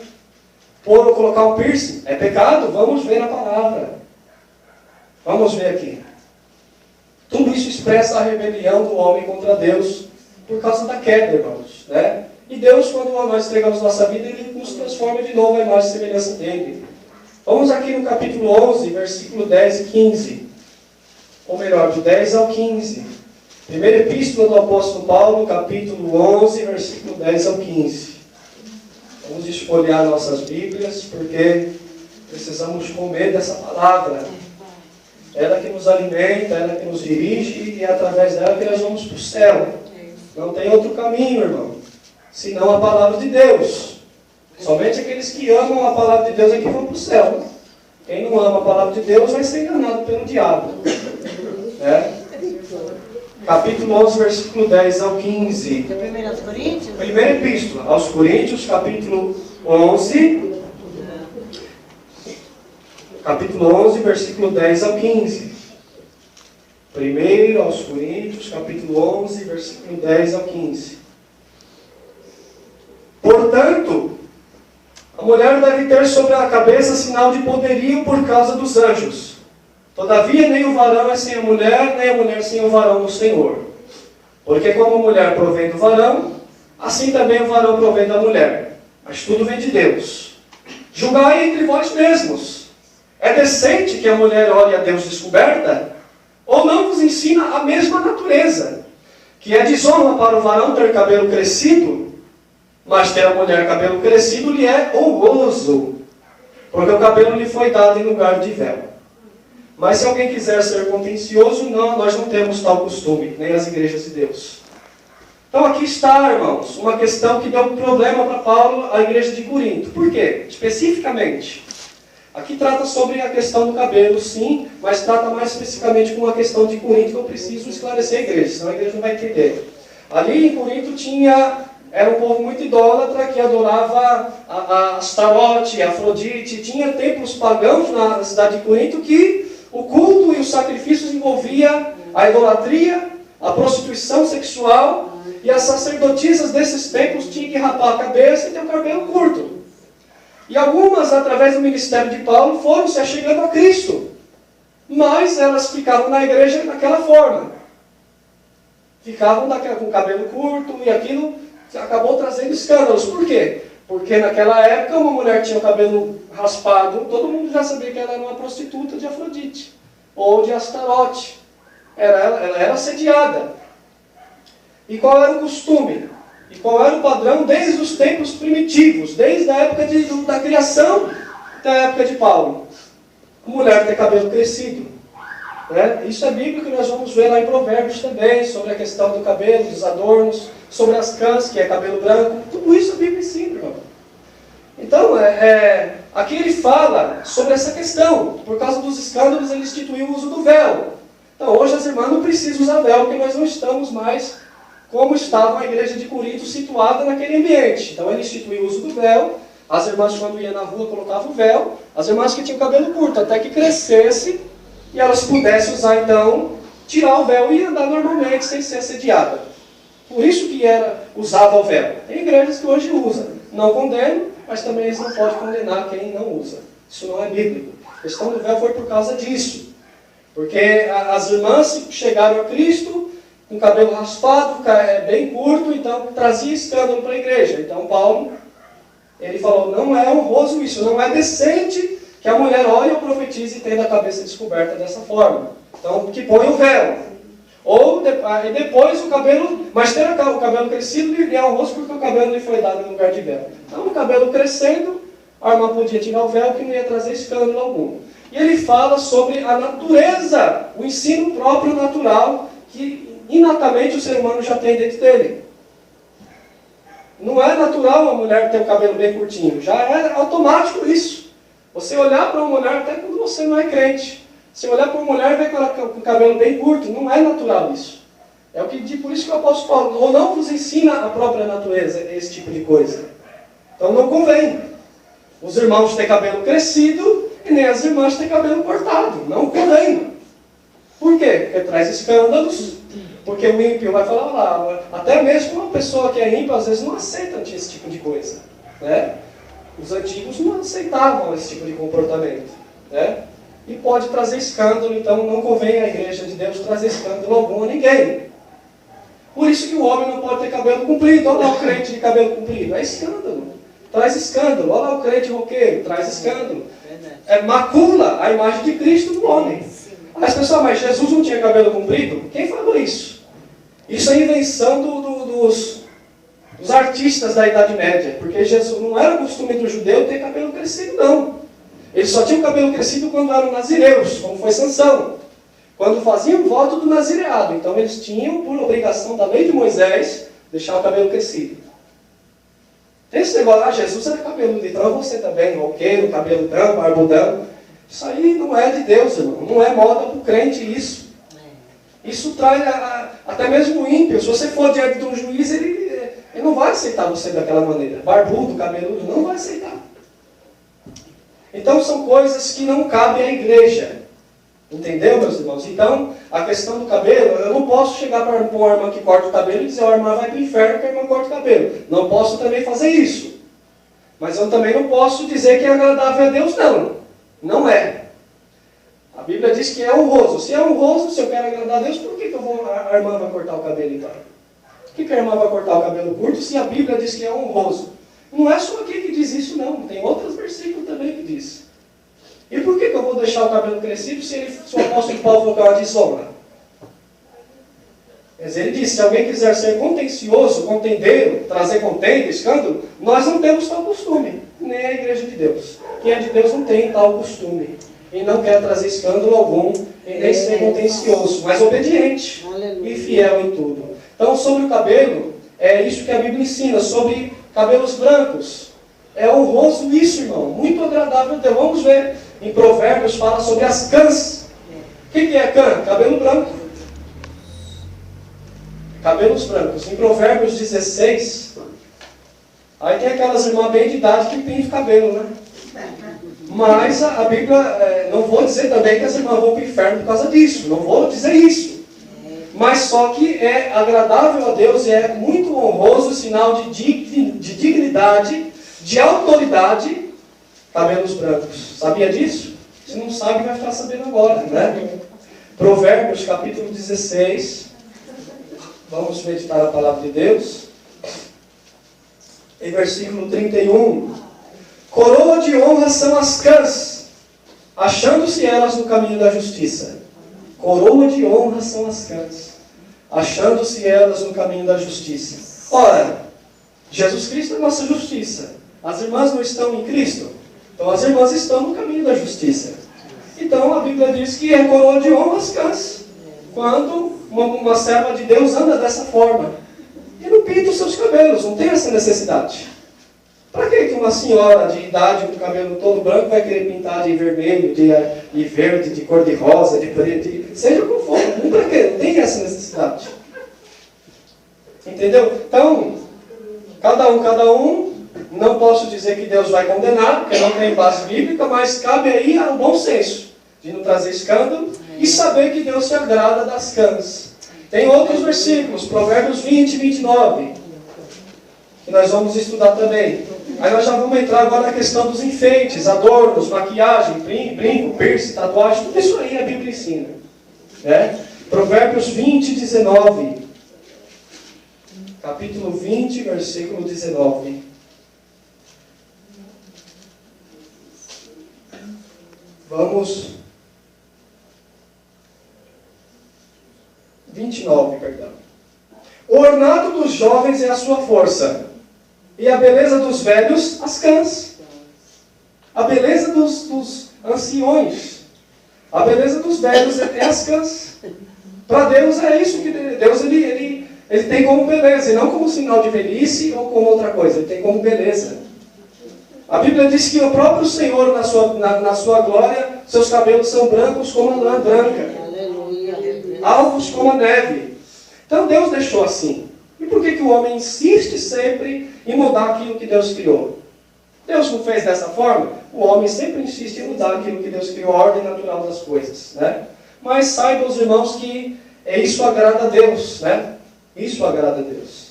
Colocar um piercing? É pecado? Vamos ver na palavra. Vamos ver aqui. Tudo isso expressa a rebelião do homem contra Deus por causa da queda, irmãos. Né? E Deus, quando nós entregamos nossa vida, Ele nos transforma de novo a imagem e semelhança dEle. Vamos aqui no capítulo 11, versículo 10 e 15. Ou melhor, de 10 ao 15. Primeira epístola do apóstolo Paulo, capítulo 11, versículo 10 ao 15. Vamos esfolhear nossas Bíblias, porque precisamos comer dessa palavra. Ela que nos alimenta, ela que nos dirige, e é através dela que nós vamos para o céu. Não tem outro caminho, irmão, senão a palavra de Deus. Somente aqueles que amam a palavra de Deus é que vão para o céu. Quem não ama a palavra de Deus vai ser enganado pelo diabo. Capítulo 11, versículo 10 ao 15. Primeira epístola aos Coríntios, capítulo 11. Capítulo 11, versículo 10 ao 15. Primeiro aos Coríntios, capítulo 11, versículo 10 ao 15. Portanto, a mulher deve ter sobre a cabeça sinal de poderio por causa dos anjos. Todavia, nem o varão é sem a mulher, nem a mulher sem o varão no Senhor. Porque como a mulher provém do varão, assim também o varão provém da mulher. Mas tudo vem de Deus. Julgai entre vós mesmos. É decente que a mulher olhe a Deus descoberta? Ou não vos ensina a mesma natureza? Que é desonra para o varão ter cabelo crescido, mas ter a mulher cabelo crescido lhe é honroso, porque o cabelo lhe foi dado em lugar de véu. Mas se alguém quiser ser contencioso, não, nós não temos tal costume, nem as igrejas de Deus. Então aqui está, irmãos, uma questão que deu um problema para Paulo, a igreja de Corinto. Por quê? Especificamente. Aqui trata sobre a questão do cabelo, sim, mas trata mais especificamente com uma questão de Corinto que eu preciso esclarecer a igreja, senão a igreja não vai entender. Ali em Corinto era um povo muito idólatra que adorava a Astarote, a Afrodite. Tinha templos pagãos na cidade de Corinto que o culto e os sacrifícios envolvia a idolatria, a prostituição sexual, e as sacerdotisas desses templos tinham que rapar a cabeça e ter o cabelo curto. E algumas, através do ministério de Paulo, foram se achegando a Cristo. Mas elas ficavam na igreja daquela forma. Ficavam com o cabelo curto, e aquilo acabou trazendo escândalos. Por quê? Porque naquela época uma mulher tinha o cabelo raspado, todo mundo já sabia que ela era uma prostituta de Afrodite, ou de Astarote. Ela era assediada. E qual era o costume? E qual era o padrão desde os tempos primitivos, desde a época da criação até a época de Paulo? A mulher ter cabelo crescido. Isso é bíblico que nós vamos ver lá em Provérbios também, sobre a questão do cabelo, dos adornos, sobre as cãs, que é cabelo branco. Tudo isso a Bíblia ensina, irmão. Então, aqui ele fala sobre essa questão. Por causa dos escândalos, ele instituiu o uso do véu. Então, hoje as irmãs não precisam usar véu, porque nós não estamos mais como estava a igreja de Corinto situada naquele ambiente. Então ele instituiu o uso do véu. As irmãs, quando iam na rua, colocavam o véu. As irmãs que tinham cabelo curto, até que crescesse e elas pudessem usar, então, tirar o véu e andar normalmente, sem ser assediada. Por isso que usava o véu. Tem igrejas que hoje usam. Não condeno, mas também eles não podem condenar quem não usa. Isso não é bíblico. A questão do véu foi por causa disso. Porque as irmãs chegaram a Cristo com o cabelo raspado, bem curto, então trazia escândalo para a igreja. Então Paulo, ele falou, não é honroso isso, não é decente que a mulher olhe ou profetize e tenha a cabeça descoberta dessa forma. Então, que põe o véu. Ou depois o cabelo, mas ter o cabelo crescido lhe é honroso porque o cabelo lhe foi dado no lugar de véu. Então, o cabelo crescendo, a irmã podia tirar o véu que não ia trazer escândalo algum. E ele fala sobre a natureza, o ensino próprio natural que inatamente o ser humano já tem dentro dele. Não é natural a mulher ter o cabelo bem curtinho, já é automático isso. Você olhar para uma mulher, até quando você não é crente, você olhar para uma mulher e ver com o cabelo bem curto, não é natural isso. É o que por isso que o apóstolo Paulo, ou não vos ensina a própria natureza, esse tipo de coisa. Então não convém. Os irmãos têm cabelo crescido e nem as irmãs têm cabelo cortado. Não convém. Por quê? Porque traz escândalos. Porque o ímpio vai falar lá. Até mesmo uma pessoa que é ímpio, às vezes não aceita esse tipo de coisa. Né? Os antigos não aceitavam esse tipo de comportamento. Né? E pode trazer escândalo. Então não convém à igreja de Deus trazer escândalo algum a ninguém. Por isso que o homem não pode ter cabelo comprido. Olha lá o crente de cabelo comprido. É escândalo. Traz escândalo. Olha lá o crente roqueiro. Traz escândalo. Macula a imagem de Cristo no homem. Mas pessoal, mas Jesus não tinha cabelo comprido? Quem falou isso? Isso é invenção dos artistas da Idade Média. Porque Jesus não era costume do judeu ter cabelo crescido, não. Eles só tinham cabelo crescido quando eram nazireus, como foi Sansão. Quando faziam o voto do nazireado. Então eles tinham, por obrigação da lei de Moisés, deixar o cabelo crescido. Tem esse negócio, Jesus era cabeludo, então você também, roqueiro, cabeludão, barbudão. Isso aí não é de Deus, irmão. Não é moda para o crente isso. Isso traz até mesmo o ímpio. Se você for diante de um juiz, ele não vai aceitar você daquela maneira. Barbudo, cabeludo, não vai aceitar. Então são coisas que não cabem à igreja. Entendeu, meus irmãos? Então, a questão do cabelo, eu não posso chegar para uma irmã que corta o cabelo e dizer, a irmã vai para o inferno porque a irmã corta o cabelo. Não posso também fazer isso. Mas eu também não posso dizer que é agradável a Deus, não. Não é. A Bíblia diz que é honroso. Se é honroso, se eu quero agradar a Deus, por que a irmã vai cortar o cabelo então? Por que a irmã vai cortar o cabelo curto se a Bíblia diz que é honroso? Não é só aqui que diz isso, não. Tem outros versículos também que diz. E por que eu vou deixar o cabelo crescido se o apóstolo Paulo falou que é uma desonra? Mas ele disse, se alguém quiser ser contencioso, contendeiro, trazer contenda, escândalo, nós não temos tal costume, nem a igreja de Deus. Quem é de Deus não tem tal costume. E não quer trazer escândalo algum, e nem ser contencioso, mas obediente e fiel em tudo. Então, sobre o cabelo, é isso que a Bíblia ensina, sobre cabelos brancos. É honroso isso, irmão, muito agradável a Deus. Vamos ver, em Provérbios fala sobre as cãs. O que é cã? Cabelo branco. Cabelos brancos. Em Provérbios 16, aí tem aquelas irmãs bem de idade que pintam o cabelo, né? Mas a Bíblia, não vou dizer também que as irmãs vão para o inferno por causa disso, não vou dizer isso. Mas só que é agradável a Deus e é muito honroso, sinal de dignidade, de autoridade, cabelos brancos. Sabia disso? Se não sabe, vai ficar sabendo agora, né? Provérbios, capítulo 16. Vamos meditar a palavra de Deus. Em versículo 31. Coroa de honra são as cãs, achando-se elas no caminho da justiça. Coroa de honra são as cãs, achando-se elas no caminho da justiça. Ora, Jesus Cristo é a nossa justiça. As irmãs não estão em Cristo? Então as irmãs estão no caminho da justiça. Então a Bíblia diz que é coroa de honra as cãs. Quando uma serva de Deus anda dessa forma. E não pinta os seus cabelos, não tem essa necessidade. Para que uma senhora de idade com o cabelo todo branco vai querer pintar de vermelho, de verde, de cor de rosa, de preto, seja como for? Para quê? Não tem essa necessidade. Entendeu? Então, cada um, não posso dizer que Deus vai condenar, porque não tem base bíblica, mas cabe aí ao bom senso, de não trazer escândalo, e saber que Deus se agrada das cãs. Tem outros versículos, Provérbios 20 e 29, que nós vamos estudar também. Aí nós já vamos entrar agora na questão dos enfeites, adornos, maquiagem, brinco, piercing, tatuagem, tudo isso aí a Bíblia ensina. Né? Provérbios 20, 19. Capítulo 20, versículo 19. Vamos... 29, perdão. O ornato dos jovens é a sua força, e a beleza dos velhos, as cãs. A beleza dos anciões. A beleza dos velhos é as cãs. Para Deus é isso que Deus ele tem como beleza, e não como sinal de velhice ou como outra coisa, ele tem como beleza. A Bíblia diz que o próprio Senhor, na sua glória, seus cabelos são brancos como a lã branca, alvos como a neve. Então Deus deixou assim. E por que o homem insiste sempre em mudar aquilo que Deus criou? Deus não fez dessa forma? O homem sempre insiste em mudar aquilo que Deus criou, a ordem natural das coisas. Né? Mas saibam os irmãos que isso agrada a Deus. Né? Isso agrada a Deus.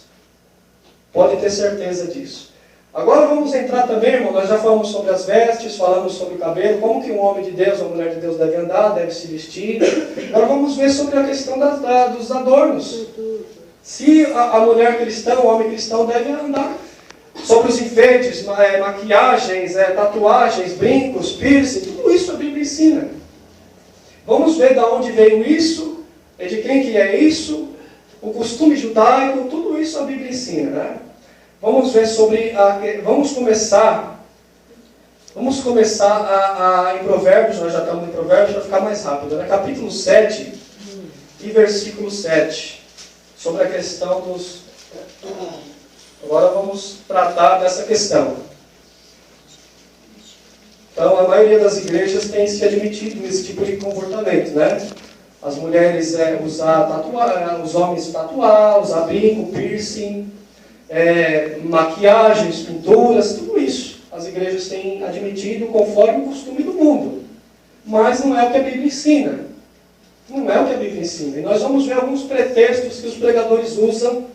Pode ter certeza disso. Agora vamos entrar também, irmão, nós já falamos sobre as vestes, falamos sobre o cabelo, como que um homem de Deus, uma mulher de Deus deve andar, deve se vestir. Agora vamos ver sobre a questão dos adornos. Se a mulher cristã, o homem cristão deve andar sobre os enfeites, maquiagens, tatuagens, brincos, piercing, tudo isso a Bíblia ensina. Vamos ver de onde veio isso, de quem que é isso, o costume judaico, tudo isso a Bíblia ensina, né? Vamos ver sobre vamos começar em Provérbios, nós já estamos em Provérbios, vai ficar mais rápido, né? Capítulo 7 e versículo 7, sobre a questão dos... Agora vamos tratar dessa questão. Então, a maioria das igrejas tem se admitido esse tipo de comportamento, né? As mulheres usar tatuar, os homens tatuar, usar brinco, piercing, maquiagens, pinturas, tudo isso. As igrejas têm admitido conforme o costume do mundo. Mas não é o que a Bíblia ensina. Não é o que a Bíblia ensina. E nós vamos ver alguns pretextos que os pregadores usam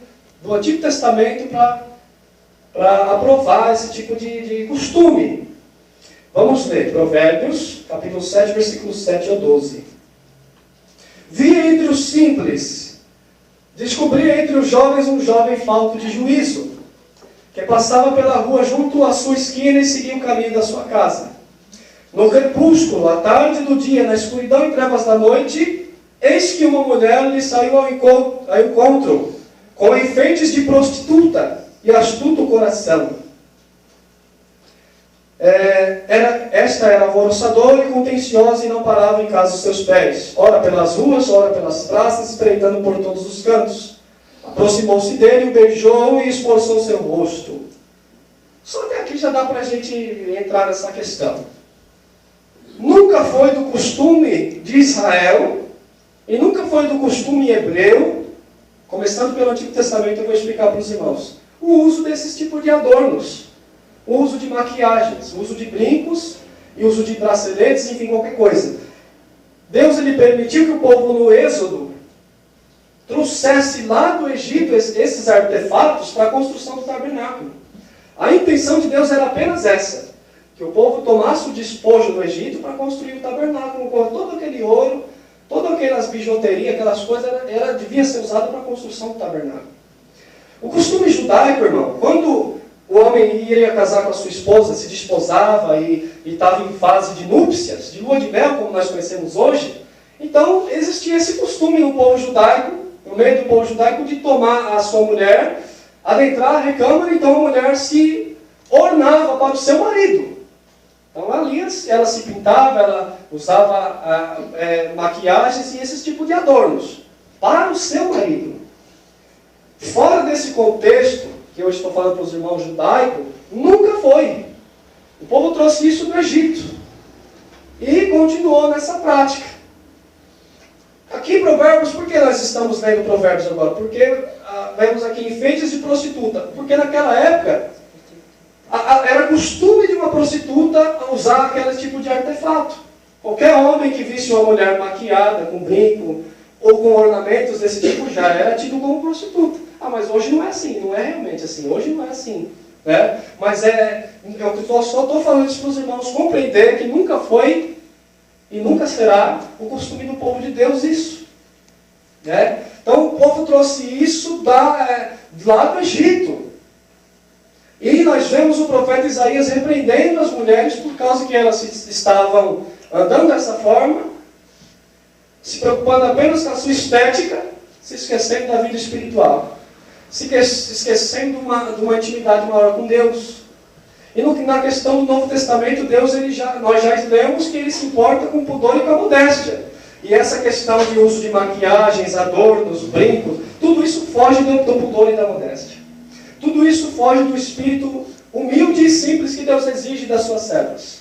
do Antigo Testamento para aprovar esse tipo de costume. Vamos ler Provérbios, capítulo 7, versículos 7 a 12. Vi entre os simples, descobri entre os jovens um jovem falto de juízo, que passava pela rua junto à sua esquina e seguia o caminho da sua casa. No crepúsculo, à tarde do dia, na escuridão e trevas da noite, eis que uma mulher lhe saiu ao encontro, com enfeites de prostituta e astuto coração. Esta era alvoroçadora e contenciosa e não parava em casa os seus pés, ora pelas ruas, ora pelas praças, espreitando por todos os cantos. Aproximou-se dele, o beijou e esforçou seu rosto. Só que aqui já dá para a gente entrar nessa questão. Nunca foi do costume de Israel, e nunca foi do costume hebreu, começando pelo Antigo Testamento, eu vou explicar para os irmãos, o uso desses tipos de adornos. O uso de maquiagens, o uso de brincos e o uso de braceletes, enfim, qualquer coisa. Deus ele permitiu que o povo no Êxodo trouxesse lá do Egito esses artefatos para a construção do tabernáculo. A intenção de Deus era apenas essa, que o povo tomasse o despojo do Egito para construir o tabernáculo, com todo aquele ouro, todas aquelas bijuterias, aquelas coisas, devia ser usado para a construção do tabernáculo. O costume judaico, irmão, quando o homem iria casar com a sua esposa, se desposava e estava em fase de núpcias, de lua de mel, como nós conhecemos hoje. Então, existia esse costume no povo judaico, no meio do povo judaico, de tomar a sua mulher, adentrar a recâmara, então a mulher se ornava para o seu marido. Então, ali ela se pintava, ela usava maquiagens e esse tipo de adornos para o seu marido. Fora desse contexto, que eu estou falando para os irmãos judaicos, nunca foi. O povo trouxe isso do Egito. E continuou nessa prática. Aqui em Provérbios, por que nós estamos lendo Provérbios agora? Porque vemos aqui enfeites de prostituta, porque naquela época era costume de uma prostituta usar aquele tipo de artefato. Qualquer homem que visse uma mulher maquiada, com brinco, ou com ornamentos desse tipo, já era tido como prostituta. Mas hoje não é assim, não é realmente assim, hoje não é assim. Né? Mas eu só estou falando isso para os irmãos compreender que nunca foi e nunca será o costume do povo de Deus isso. Né? Então o povo trouxe isso lá do Egito. E nós vemos o profeta Isaías repreendendo as mulheres por causa que elas estavam andando dessa forma, se preocupando apenas com a sua estética, se esquecendo da vida espiritual, se esquecendo de uma intimidade maior com Deus. E na questão do Novo Testamento, nós já lemos que ele se importa com o pudor e com a modéstia. E essa questão de uso de maquiagens, adornos, brincos, tudo isso foge do pudor e da modéstia. Tudo isso foge do espírito humilde e simples que Deus exige das suas servas.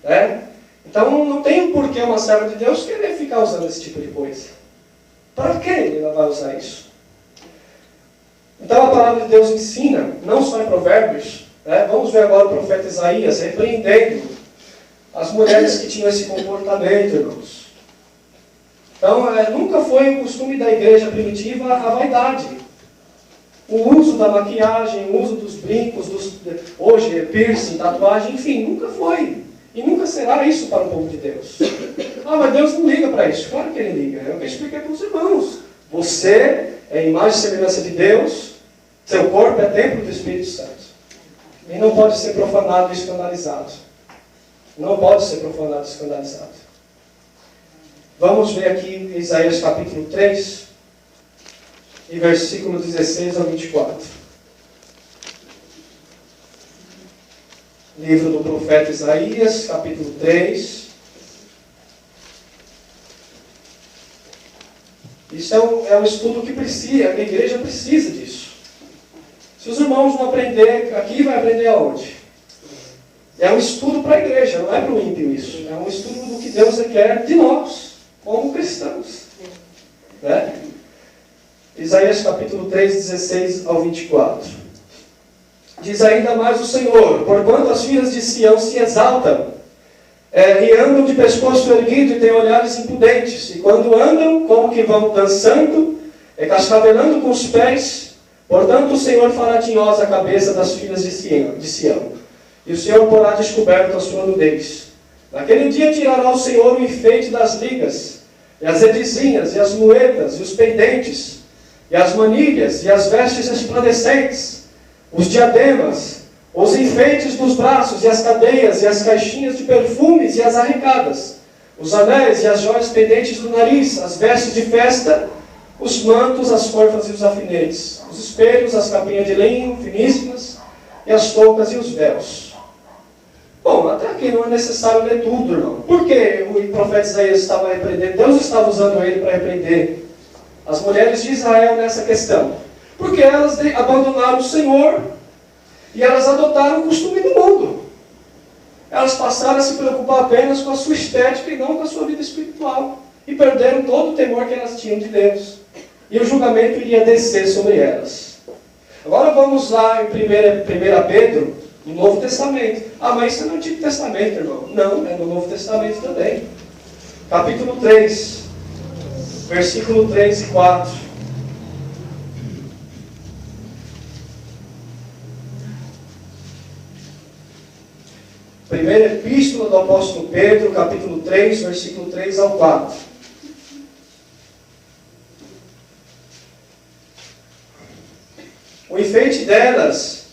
Né? Então não tem porquê uma serva de Deus querer ficar usando esse tipo de coisa. Para que ela vai usar isso? Então a palavra de Deus ensina, não só em Provérbios, né? Vamos ver agora o profeta Isaías repreendendo as mulheres que tinham esse comportamento, irmãos. Então nunca foi o costume da igreja primitiva a vaidade. O uso da maquiagem, o uso dos brincos, hoje piercing, tatuagem, enfim, nunca foi. E nunca será isso para o povo de Deus. Mas Deus não liga para isso. Claro que Ele liga. É o que eu expliquei para os irmãos. Você é a imagem e semelhança de Deus. Seu corpo é templo do Espírito Santo. E não pode ser profanado e escandalizado. Não pode ser profanado e escandalizado. Vamos ver aqui Isaías capítulo 3, e versículo 16 ao 24. Livro do profeta Isaías, capítulo 3. Isso é um estudo que precisa, a igreja precisa disso. Se os irmãos não aprender aqui, vai aprender aonde? É um estudo para a igreja, não é para o ímpio isso. É um estudo do que Deus requer de nós, como cristãos. Né? Isaías capítulo 3, 16 ao 24. Diz ainda mais o Senhor: porquanto as filhas de Sião se exaltam, e andam de pescoço erguido e têm olhares impudentes, e quando andam, como que vão dançando, cascavelando com os pés, portanto o Senhor fará tinhosa a cabeça das filhas de Sião, e o Senhor porá descoberto a sua nudez. Naquele dia tirará o Senhor o enfeite das ligas, e as edizinhas, e as moedas, e os pendentes, e as manilhas, e as vestes resplandecentes, os diademas, os enfeites dos braços, e as cadeias, e as caixinhas de perfumes, e as arrecadas, os anéis, e as joias pendentes do nariz, as vestes de festa, os mantos, as corfas e os alfinetes, os espelhos, as capinhas de linho finíssimas, e as toucas e os véus. Bom, até aqui não é necessário ler tudo, irmão. Por que o profeta Isaías estava repreendendo? Deus estava usando ele para repreender as mulheres de Israel nessa questão. Porque elas abandonaram o Senhor e elas adotaram o costume do mundo. Elas passaram a se preocupar apenas com a sua estética e não com a sua vida espiritual. E perderam todo o temor que elas tinham de Deus. E o julgamento iria descer sobre elas. Agora vamos lá em 1 Pedro, no Novo Testamento. Mas isso é no Antigo Testamento, irmão. Não, é no Novo Testamento também. Capítulo 3, versículo 3 e 4. Primeira Epístola do Apóstolo Pedro, capítulo 3, versículo 3 ao 4. O enfeite delas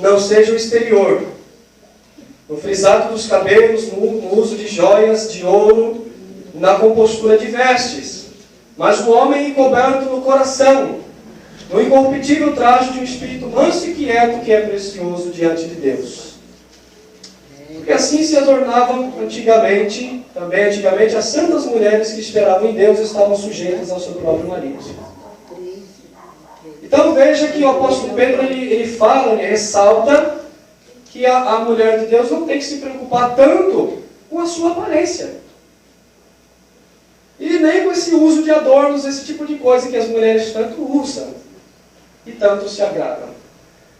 não seja o exterior, no frisado dos cabelos, no uso de joias de ouro, na compostura de vestes, mas o homem encoberto no coração, no incorruptível traje de um espírito manso e quieto, que é precioso diante de Deus. Porque assim se adornavam antigamente, as santas mulheres que esperavam em Deus estavam sujeitas ao seu próprio marido. Então veja que o apóstolo Pedro ele fala, ele ressalta que a mulher de Deus não tem que se preocupar tanto com a sua aparência. E nem com esse uso de adornos, esse tipo de coisa que as mulheres tanto usam e tanto se agradam.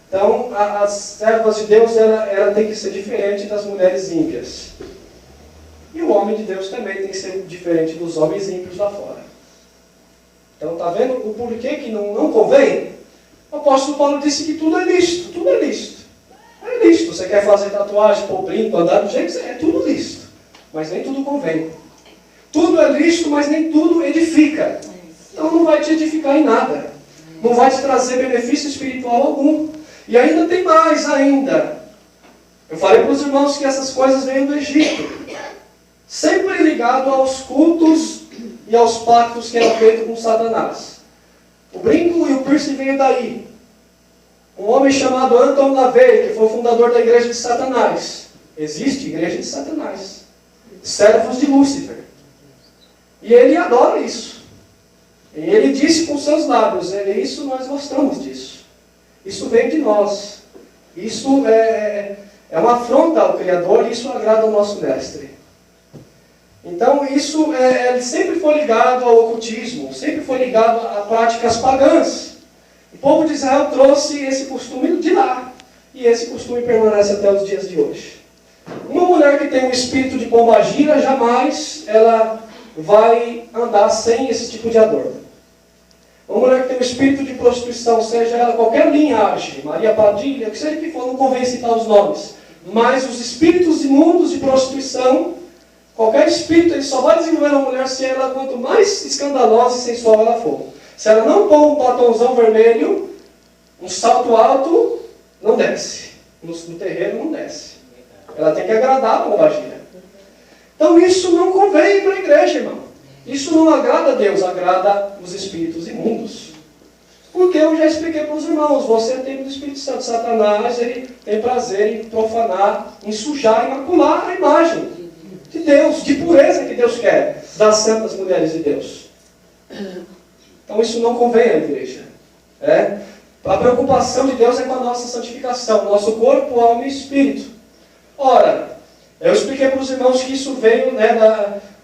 Então, as servas de Deus, ela tem que ser diferente das mulheres ímpias. E o homem de Deus também tem que ser diferente dos homens ímpios lá fora. Então, está vendo o porquê que não convém? O apóstolo Paulo disse que tudo é lícito, tudo é lícito. É lícito, você quer fazer tatuagem, pôr brinco, andar do jeito que você é tudo lícito. Mas nem tudo convém. Tudo é lícito, mas nem tudo edifica. Então não vai te edificar em nada. Não vai te trazer benefício espiritual algum. E ainda tem mais ainda. Eu falei para os irmãos que essas coisas vêm do Egito. Sempre ligado aos cultos e aos pactos que eram feitos com Satanás. O brinco e o piercing veio daí. Um homem chamado Anton LaVey, que foi o fundador da igreja de Satanás. Existe igreja de Satanás. Servos de Lúcifer. E ele adora isso. E ele disse com seus lábios, isso nós gostamos disso. Isso vem de nós. Isso é uma afronta ao Criador e isso agrada ao nosso mestre. Então isso ele sempre foi ligado ao ocultismo, sempre foi ligado a práticas pagãs. O povo de Israel trouxe esse costume de lá. E esse costume permanece até os dias de hoje. Uma mulher que tem um espírito de pombagira, jamais ela vai andar sem esse tipo de adorno. Uma mulher que tem um espírito de prostituição, seja ela qualquer linhagem, Maria Padilha, que seja que for, não convém citar os nomes, mas os espíritos imundos de prostituição, qualquer espírito, ele só vai desenvolver uma mulher se ela, quanto mais escandalosa e sensual ela for. Se ela não pôr um batonzão vermelho, um salto alto, não desce. No terreiro não desce. Ela tem que agradar a pombagira. Então isso não convém para a igreja, irmão. Isso não agrada a Deus, agrada os espíritos imundos. Porque eu já expliquei para os irmãos, você tem o Espírito Santo, Satanás, ele tem prazer em profanar, em sujar, em macular a imagem de Deus, de pureza que Deus quer, das santas mulheres de Deus. Então isso não convém à igreja. A preocupação de Deus é com a nossa santificação, nosso corpo, alma e espírito. Ora, eu expliquei para os irmãos que isso veio,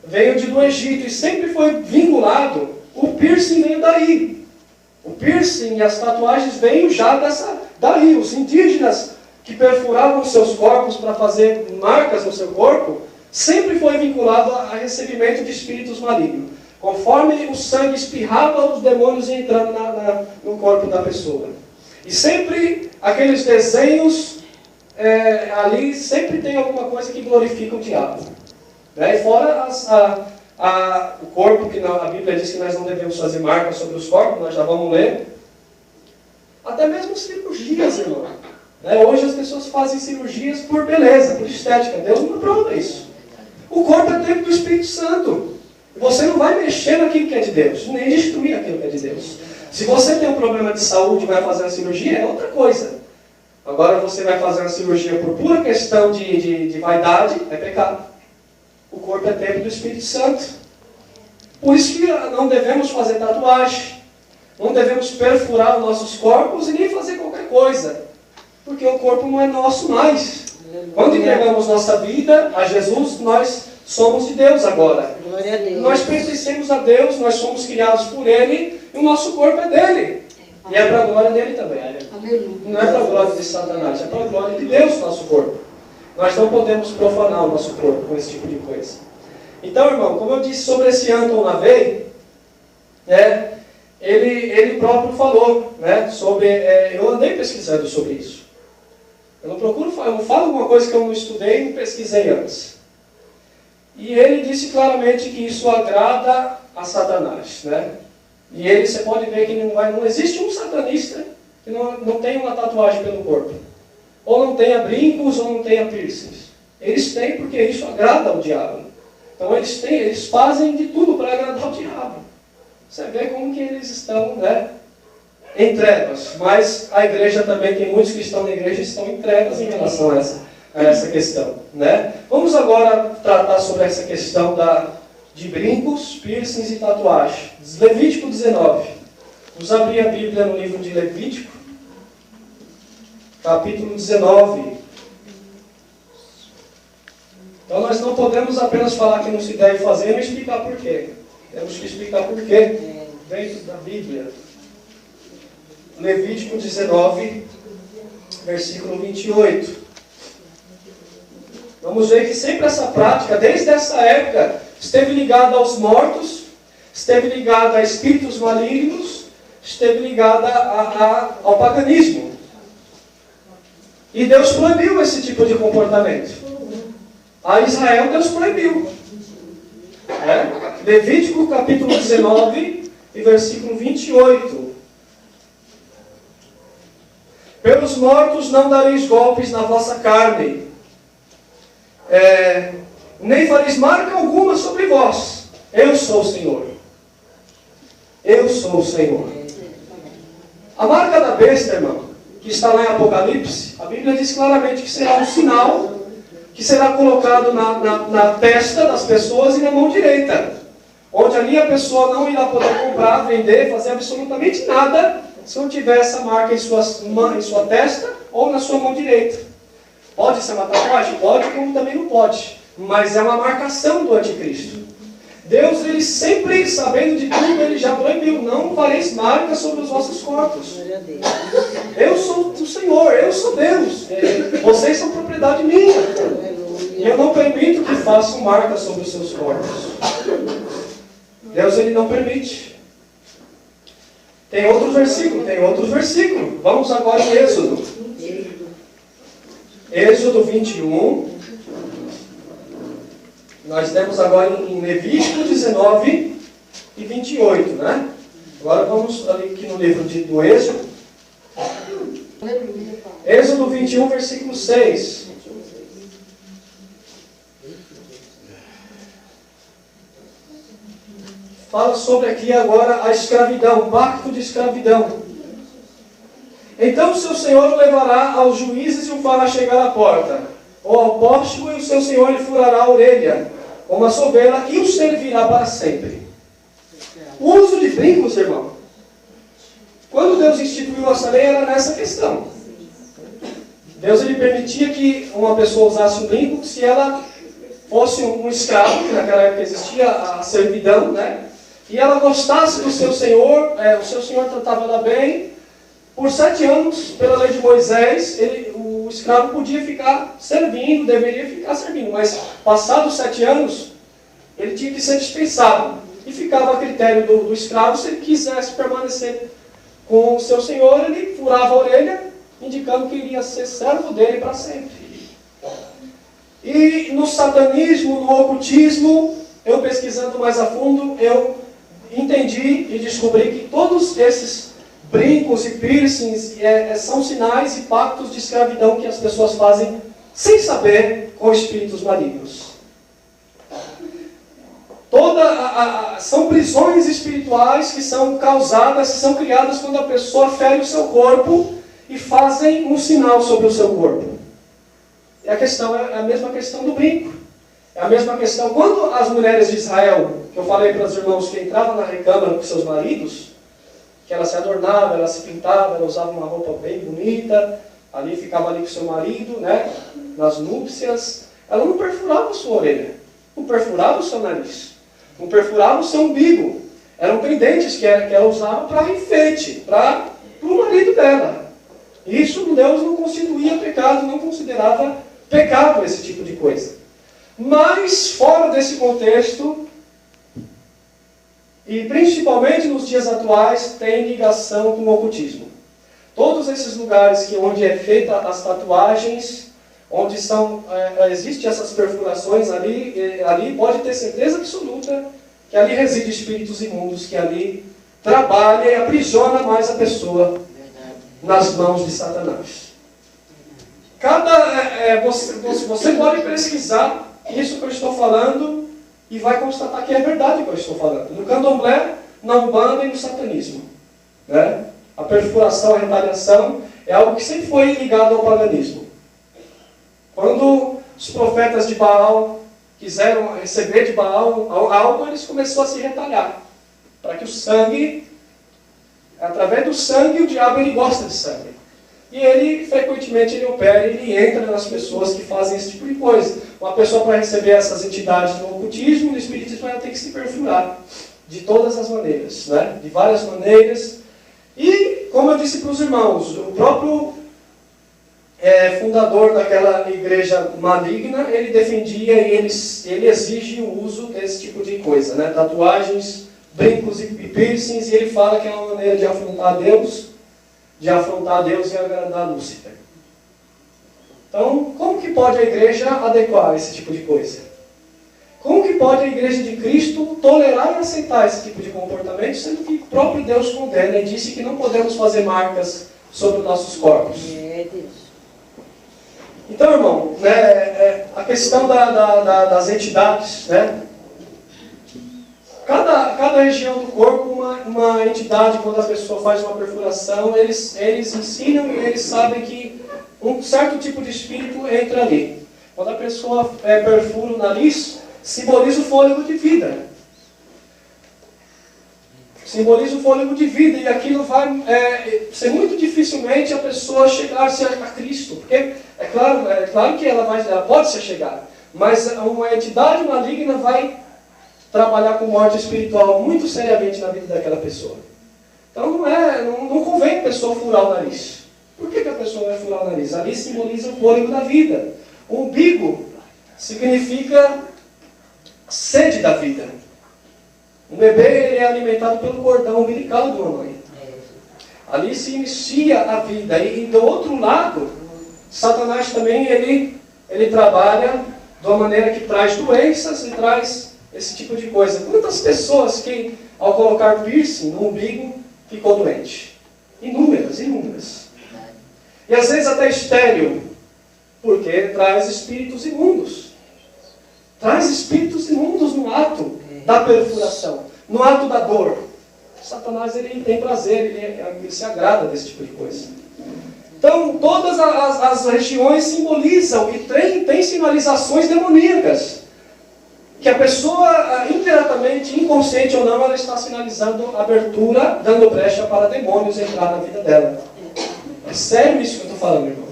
veio do Egito e sempre foi vinculado, o piercing veio daí. O piercing e as tatuagens veio já daí. Os indígenas que perfuravam seus corpos para fazer marcas no seu corpo, sempre foi vinculado a recebimento de espíritos malignos. Conforme o sangue espirrava, os demônios iam entrando no corpo da pessoa. E sempre aqueles desenhos ali, sempre tem alguma coisa que glorifica o diabo. E fora o corpo, que a Bíblia diz que nós não devemos fazer marcas sobre os corpos, nós já vamos ler. Até mesmo cirurgias, irmão. Hoje as pessoas fazem cirurgias por beleza, por estética. Deus não aprova isso. O corpo é templo do Espírito Santo. Você não vai mexer naquilo que é de Deus, nem destruir aquilo que é de Deus. Se você tem um problema de saúde e vai fazer uma cirurgia, é outra coisa. Agora você vai fazer uma cirurgia por pura questão de vaidade, é pecado. O corpo é templo do Espírito Santo. Por isso que não devemos fazer tatuagem, não devemos perfurar os nossos corpos e nem fazer qualquer coisa. Porque o corpo não é nosso mais. Quando entregamos nossa vida a Jesus, nós somos de Deus agora. Glória a Deus. Nós pertencemos a Deus, nós somos criados por Ele e o nosso corpo é dele. E é para a glória dele também. Aleluia. Não é para a glória de Satanás, é para a glória de Deus nosso corpo. Nós não podemos profanar o nosso corpo com esse tipo de coisa. Então, irmão, como eu disse sobre esse Anton LaVey, ele próprio falou, sobre, eu andei pesquisando sobre isso. Eu não falo alguma coisa que eu não estudei e não pesquisei antes. E ele disse claramente que isso agrada a Satanás, E você pode ver que não existe um satanista que não tenha uma tatuagem pelo corpo. Ou não tenha brincos, ou não tenha piercings. Eles têm porque isso agrada ao diabo. Então eles fazem de tudo para agradar o diabo. Você vê como que eles estão, em trevas. Mas a igreja também, tem muitos que estão na igreja e estão em trevas em relação a essa questão. Vamos agora tratar sobre essa questão de brincos, piercings e tatuagem. Levítico 19. Vamos abrir a Bíblia no livro de Levítico, capítulo 19. Então nós não podemos apenas falar que não se deve fazer e não explicar por quê. Temos que explicar por quê dentro da Bíblia. Levítico 19, versículo 28. Vamos ver que sempre essa prática, desde essa época, esteve ligada aos mortos, esteve ligada a espíritos malignos, esteve ligada ao paganismo. E Deus proibiu esse tipo de comportamento. A Israel Deus proibiu. Levítico capítulo 19 e versículo 28. Pelos mortos não dareis golpes na vossa carne, nem fareis marca alguma sobre vós. Eu sou o Senhor. Eu sou o Senhor. A marca da besta, irmão, que está lá em Apocalipse, a Bíblia diz claramente que será um sinal que será colocado na testa das pessoas e na mão direita, onde ali a pessoa não irá poder comprar, vender, fazer absolutamente nada se não tiver essa marca em sua testa ou na sua mão direita. Pode ser uma tatuagem? Pode, como também não pode. Mas é uma marcação do anticristo. Deus, ele sempre, sabendo de tudo, ele já proibiu: não fareis marcas sobre os vossos corpos. Eu sou o Senhor, eu sou Deus. Vocês são propriedade minha. E eu não permito que façam marcas sobre os seus corpos. Deus, ele não permite. Tem outro versículo. Vamos agora em Êxodo. Êxodo 21. Nós temos agora em Levítico 19 e 28, né? Agora vamos ali aqui no livro do Êxodo. Êxodo 21, versículo 6. Fala sobre aqui agora a escravidão, o pacto de escravidão. Então o seu senhor o levará aos juízes e o fará chegar à porta, ou ao pórtico, e o seu senhor lhe furará a orelha, como a sovela, e o servirá para sempre. O uso de brincos, irmão, quando Deus instituiu essa lei, era nessa questão. Deus, ele permitia que uma pessoa usasse um brinco se ela fosse um escravo, que naquela época existia a servidão, né? E ela gostasse do seu senhor, o seu senhor tratava ela bem. Por 7 anos, pela lei de Moisés, o escravo podia ficar servindo, deveria ficar servindo, mas passados 7 anos, ele tinha que ser dispensado. E ficava a critério do escravo: se ele quisesse permanecer com o seu senhor, ele furava a orelha, indicando que iria ser servo dele para sempre. E no satanismo, no ocultismo, eu pesquisando mais a fundo, eu entendi e descobri que todos esses brincos e piercings são sinais e pactos de escravidão que as pessoas fazem sem saber, com espíritos malignos. São prisões espirituais que são causadas, que são criadas quando a pessoa fere o seu corpo e fazem um sinal sobre o seu corpo. E a questão é a mesma questão do brinco. É a mesma questão quando as mulheres de Israel, que eu falei para os irmãos que entravam na recâmara com seus maridos, que ela se adornava, ela se pintava, ela usava uma roupa bem bonita, ali ficava ali com seu marido, né, nas núpcias, ela não perfurava a sua orelha, não perfurava o seu nariz, não perfurava o seu umbigo. Eram pendentes que ela usava para enfeite, para o marido dela. Isso Deus não constituía pecado, não considerava pecado esse tipo de coisa. Mas fora desse contexto, e principalmente nos dias atuais, tem ligação com o ocultismo. Todos esses lugares onde é feita as tatuagens, onde existem essas perfurações ali pode ter certeza absoluta que ali residem espíritos imundos, que ali trabalha e aprisiona mais a pessoa nas mãos de Satanás. Você pode pesquisar isso que eu estou falando e vai constatar que é verdade o que eu estou falando. No candomblé, na umbanda e no satanismo, né? A perfuração, a retaliação é algo que sempre foi ligado ao paganismo. Quando os profetas de Baal quiseram receber de Baal algo, eles começaram a se retalhar, para que o sangue, através do sangue, o diabo ele gosta de sangue. E ele, frequentemente, ele opera, ele entra nas pessoas que fazem esse tipo de coisa. Uma pessoa, para receber essas entidades no ocultismo, no espiritismo, ela tem que se perfurar. de todas as maneiras, né? De várias maneiras. E, como eu disse para os irmãos, o próprio fundador daquela igreja maligna, ele defendia e ele exige o uso desse tipo de coisa, né? Tatuagens, brincos e piercings, e ele fala que é uma maneira de afrontar Deus e agradar Lúcifer. Então, como que pode a igreja adequar esse tipo de coisa? Como que pode a igreja de Cristo tolerar e aceitar esse tipo de comportamento, sendo que o próprio Deus condena e disse que não podemos fazer marcas sobre os nossos corpos? Então, irmão, né, a questão das entidades, né? Cada região do corpo, uma entidade, quando a pessoa faz uma perfuração, eles ensinam e eles sabem que um certo tipo de espírito entra ali. Quando a pessoa perfura o nariz, simboliza o fôlego de vida. Simboliza o fôlego de vida, e aquilo vai ser muito dificilmente a pessoa chegar-se a Cristo. Porque é claro que ela pode se chegar, mas uma entidade maligna vai trabalhar com morte espiritual muito seriamente na vida daquela pessoa. Então não convém a pessoa furar o nariz. Por que a pessoa vai furar o nariz? Ali simboliza o fôlego da vida. O umbigo significa sede da vida. Um bebê ele é alimentado pelo cordão umbilical de uma mãe. Ali se inicia a vida. E do outro lado, Satanás também ele trabalha de uma maneira que traz doenças e traz esse tipo de coisa. Quantas pessoas que, ao colocar piercing no umbigo, ficou doente? Inúmeras. E às vezes até estéril, porque traz espíritos imundos. Traz espíritos imundos no ato da perfuração, no ato da dor. Satanás ele tem prazer, ele se agrada desse tipo de coisa. Então, todas as regiões simbolizam e tem sinalizações demoníacas. Que a pessoa, indiretamente, inconsciente ou não, ela está sinalizando abertura, dando brecha para demônios entrar na vida dela. É sério isso que eu estou falando, irmão?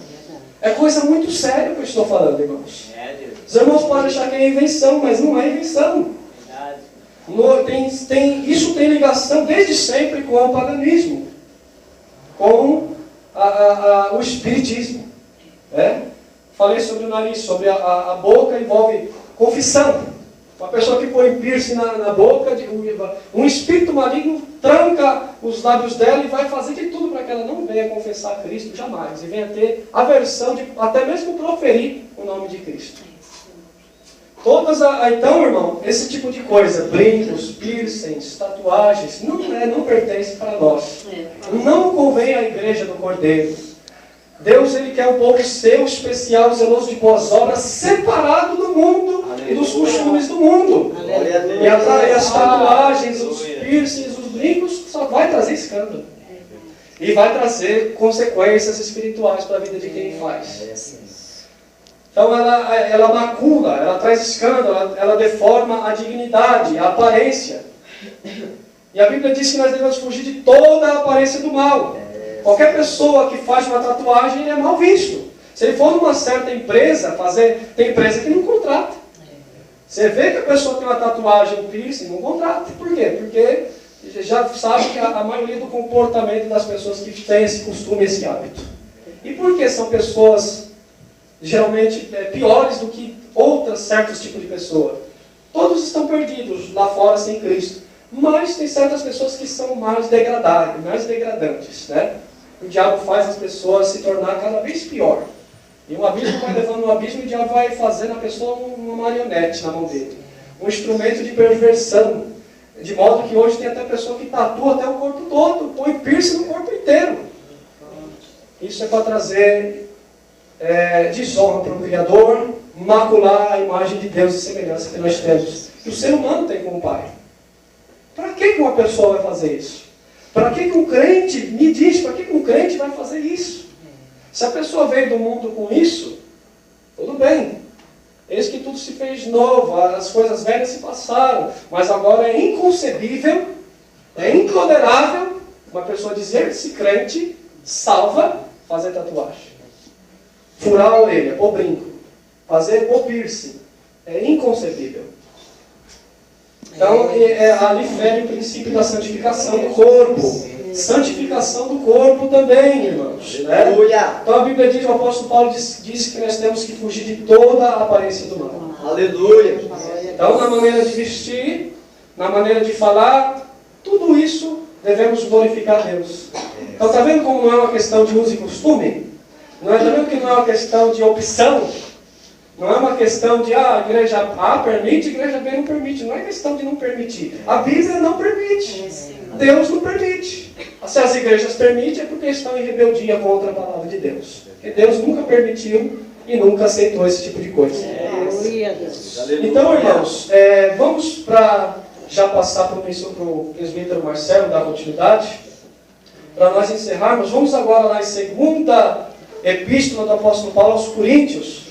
É coisa muito séria que eu estou falando, irmãos. Os irmãos podem achar que é invenção, mas não é invenção. Isso tem ligação desde sempre com o paganismo, com o espiritismo. Falei sobre o nariz, sobre a boca, envolve confissão. Uma pessoa que põe piercing na boca, um espírito maligno tranca os lábios dela e vai fazer de tudo para que ela não venha confessar a Cristo jamais. E venha ter aversão de até mesmo proferir o nome de Cristo. Então, irmão, esse tipo de coisa, brincos, piercings, tatuagens, não pertence para nós. Não convém à igreja do Cordeiro. Deus ele quer um povo seu, especial, zeloso de boas obras, separado do mundo e dos costumes do mundo. E as tatuagens, os piercings, os brincos, só vai trazer escândalo. E vai trazer consequências espirituais para a vida de quem faz. Então ela macula, ela traz escândalo, ela deforma a dignidade, a aparência. E a Bíblia diz que nós devemos fugir de toda a aparência do mal. Qualquer pessoa que faz uma tatuagem, ele é mal visto. Se ele for numa certa empresa, tem empresa que não contrata. Você vê que a pessoa tem uma tatuagem, um piercing, não contrata. Por quê? Porque já sabe que a maioria do comportamento das pessoas que têm esse costume, esse hábito. E por que são pessoas geralmente piores do que certos tipos de pessoa? Todos estão perdidos lá fora sem Cristo. Mas tem certas pessoas que são mais degradantes, né? O diabo faz as pessoas se tornar cada vez pior. E um abismo vai levando um abismo e o diabo vai fazendo a pessoa uma marionete na mão dele. Um instrumento de perversão. De modo que hoje tem até pessoa que tatua até o corpo todo, põe piercing no corpo inteiro. Isso é para trazer desonra para o Criador, macular a imagem de Deus e semelhança que nós temos. Que o ser humano tem como Pai. Para que uma pessoa vai fazer isso? Para que um crente, me diz, para que um crente vai fazer isso? Se a pessoa veio do mundo com isso, tudo bem. Eis que tudo se fez novo, as coisas velhas se passaram. Mas agora é inconcebível, é intolerável uma pessoa dizer-se crente, salva, fazer tatuagem. Furar a orelha, ou brinco. Fazer o piercing. É inconcebível. Então, ali fere o princípio da santificação do corpo. Santificação do corpo também, irmãos. Né? Então a Bíblia diz, o apóstolo Paulo diz que nós temos que fugir de toda a aparência do mal. Aleluia. Então, na maneira de vestir, na maneira de falar, tudo isso devemos glorificar a Deus. Então, está vendo como não é uma questão de uso e costume? Está vendo que não é uma questão de opção? Não é uma questão de, a igreja A permite, a igreja B não permite. Não é questão de não permitir. A Bíblia não permite. Deus não permite. Se as igrejas permitem, é porque estão em rebeldia contra a palavra de Deus. Porque Deus nunca permitiu e nunca aceitou esse tipo de coisa. Então, irmãos, vamos para já passar para o presbítero Marcelo dar continuidade. Para nós encerrarmos, vamos agora lá em segunda epístola do apóstolo Paulo aos Coríntios,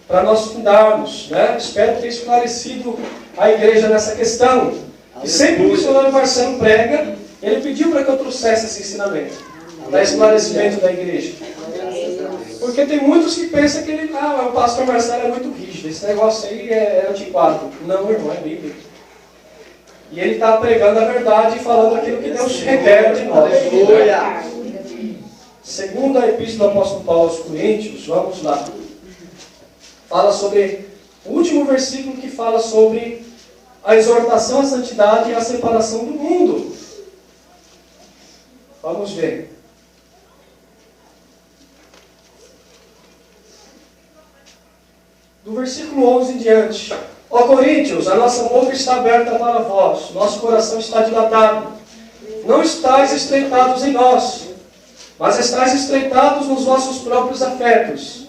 para nós fundarmos, né? Espero ter esclarecido a igreja nessa questão. E sempre o missionário Marcelo prega, ele pediu para que eu trouxesse esse ensinamento, para esclarecimento da igreja. Porque tem muitos que pensam que o pastor Marcelo é muito rígido, esse negócio aí é antiquado. Não, irmão, é bíblico. E ele está pregando a verdade e falando aquilo que Deus requer de nós. Segunda epístola do apóstolo Paulo aos Coríntios, vamos lá. Fala sobre o último versículo que fala sobre a exortação à santidade e a separação do mundo. Vamos ver. Do versículo 11 em diante. Ó Coríntios, a nossa boca está aberta para vós, nosso coração está dilatado. Não estáis estreitados em nós, mas estáis estreitados nos vossos próprios afetos.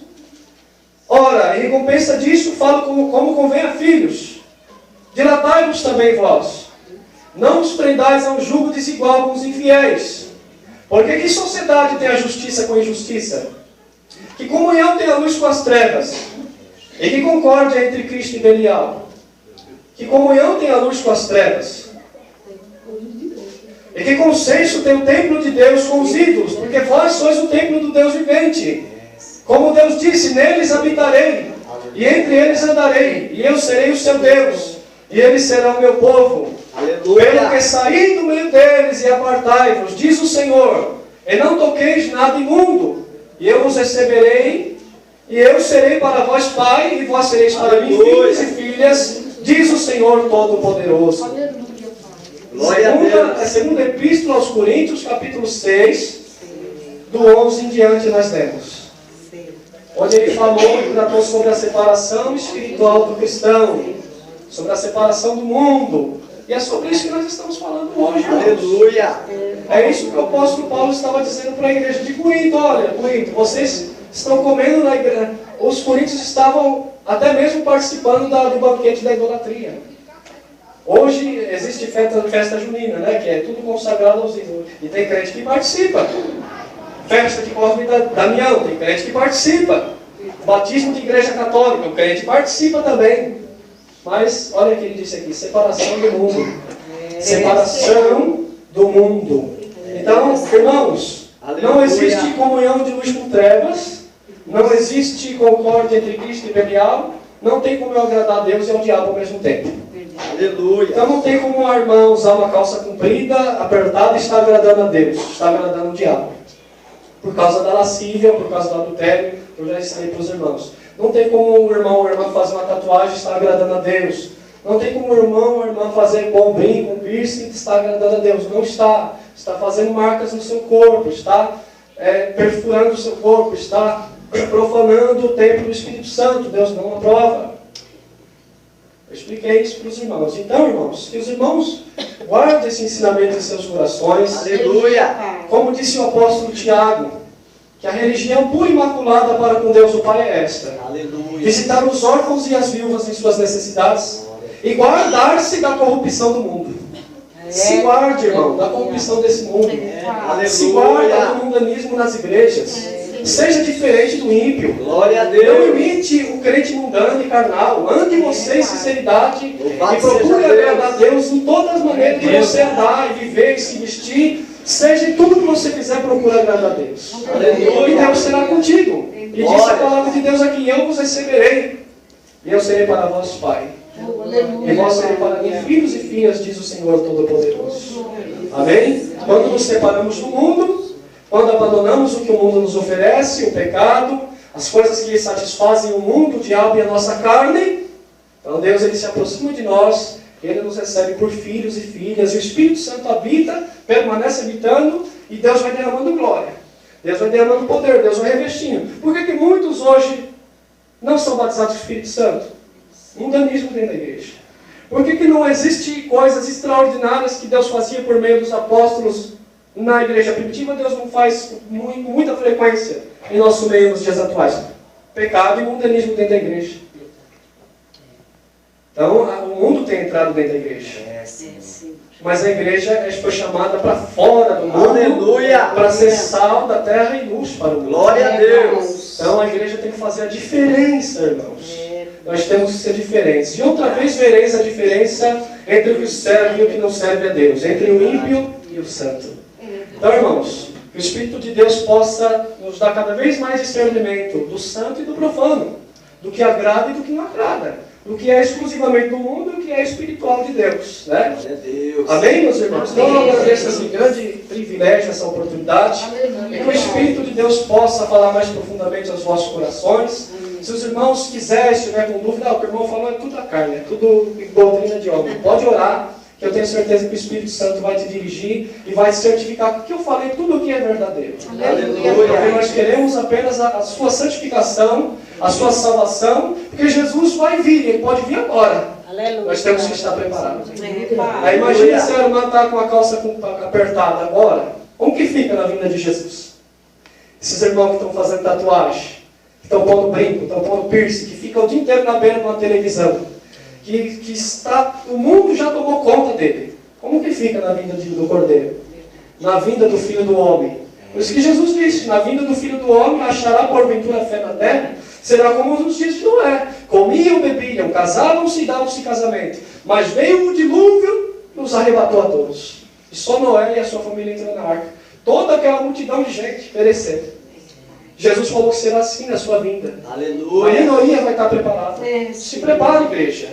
Ora, em recompensa disso, falo como convém a filhos. Dilatai-vos também vós. Não vos prendais a um jugo desigual com os infiéis. Porque que sociedade tem a justiça com a injustiça? Que comunhão tem a luz com as trevas? E que concórdia entre Cristo e Belial? Que comunhão tem a luz com as trevas? E que consenso tem o templo de Deus com os ídolos? Porque vós sois o templo do Deus vivente. Como Deus disse, neles habitarei, e entre eles andarei, e eu serei o seu Deus, e eles serão o meu povo. Aleluia. Pelo que saí do meio deles e apartai-vos, diz o Senhor, e não toqueis nada imundo, e eu vos receberei, e eu serei para vós pai, e vós sereis para mim filhos e filhas, diz o Senhor Todo-Poderoso. Segunda epístola aos Coríntios, capítulo 6, do 11 em diante nós lemos. Onde ele falou e tratou sobre a separação espiritual do cristão, sobre a separação do mundo. E é sobre isso que nós estamos falando hoje. Aleluia! É isso que o apóstolo Paulo estava dizendo para a igreja de Corinto. Olha, Corinto, vocês estão comendo na igreja. Os coríntios estavam até mesmo participando do banquete da idolatria. Hoje existe festa junina, né, que é tudo consagrado aos ídolos. E tem crente que participa. Festa de Cosme e Damião, tem crente que participa. Batismo de igreja católica, o crente participa também. Mas, olha o que ele disse aqui, separação do mundo. Separação do mundo. Então, irmãos, não existe comunhão de luz com trevas, não existe concórdia entre Cristo e Belial, não tem como eu agradar a Deus e ao diabo ao mesmo tempo. Aleluia. Então não tem como uma irmã usar uma calça comprida, apertada e estar agradando a Deus, está agradando o diabo. Por causa da lascívia, por causa do adultério, eu já ensinei para os irmãos. Não tem como um irmão ou irmã fazer uma tatuagem e estar agradando a Deus. Não tem como um irmão ou irmã fazer bom brinco, um piercing e estar agradando a Deus. Não está. Está fazendo marcas no seu corpo, está perfurando o seu corpo, está profanando o templo do Espírito Santo. Deus não aprova. Eu expliquei isso para os irmãos. Então, irmãos, que os irmãos guardem esse ensinamento em seus corações. Aleluia! Como disse o apóstolo Tiago, que a religião pura e imaculada para com Deus o Pai é esta. Aleluia! Visitar os órfãos e as viúvas em suas necessidades e guardar-se da corrupção do mundo. Se guarde, irmão, da corrupção desse mundo. Se guarde do mundanismo nas igrejas. Seja diferente do ímpio. Glória a Deus. Não imite o crente mundano e carnal. Ande você em sinceridade e procure agradar a Deus em todas as maneiras de você andar e viver e se vestir. Seja em tudo que você fizer, procure agradar a Deus. E Deus será contigo. E diz a palavra de Deus aqui: eu vos receberei e eu serei para vós pai. E vós sereis para mim filhos e filhas, diz o Senhor Todo-Poderoso. Amém? Quando nos separamos do mundo, quando abandonamos o que o mundo nos oferece, o pecado, as coisas que satisfazem o mundo, o diabo e a nossa carne, então Deus ele se aproxima de nós, Ele nos recebe por filhos e filhas, e o Espírito Santo habita, permanece habitando, e Deus vai derramando glória. Deus vai derramando poder, Deus vai revestindo. Por que muitos hoje não são batizados com o Espírito Santo? Mundanismo dentro da igreja. Por que não existe coisas extraordinárias que Deus fazia por meio dos apóstolos na igreja primitiva? Deus não faz com muita frequência em nosso meio nos dias atuais. Pecado e mundanismo dentro da igreja. Então, o mundo tem entrado dentro da igreja. Mas a igreja foi chamada para fora do mundo, para ser sal da terra e luz para o mundo. Glória a Deus. Então a igreja tem que fazer a diferença, irmãos. Nós temos que ser diferentes. E outra vez vereis a diferença entre o que serve e o que não serve a Deus, entre o ímpio e o santo. Então, irmãos, que o Espírito de Deus possa nos dar cada vez mais discernimento do santo e do profano, do que agrada e do que não agrada, do que é exclusivamente do mundo e do que é espiritual de Deus, né? Amém, meus irmãos? Então eu agradeço esse grande privilégio, essa oportunidade, e que o Espírito de Deus possa falar mais profundamente aos vossos corações. Se os irmãos quiserem, estiver com dúvida, o que o irmão falou é tudo da carne, é tudo doutrina de homem. Pode orar, que eu tenho certeza que o Espírito Santo vai te dirigir e vai certificar que eu falei tudo o que é verdadeiro. Aleluia. Porque nós queremos apenas a sua santificação, a sua salvação, porque Jesus vai vir, Ele pode vir agora. Aleluia. Nós temos que estar preparados. Aí imagina se a irmã está com a calça apertada agora, como que fica na vinda de Jesus? Esses irmãos que estão fazendo tatuagem, que estão pondo brinco, estão pondo piercing, que ficam o dia inteiro na beira de uma televisão, que está, o mundo já tomou conta dele. Como que fica na vinda do Cordeiro? Na vinda do Filho do Homem? Por isso que Jesus disse, na vinda do Filho do Homem achará porventura fé na terra, será como nos dias de Noé. Comiam, bebiam, casavam-se e davam-se casamento. Mas veio o dilúvio e os arrebatou a todos. E só Noé e a sua família entraram na arca. Toda aquela multidão de gente perecendo. Jesus falou que será assim na sua vinda. Aleluia. A minoria vai estar preparada. Se prepara, igreja.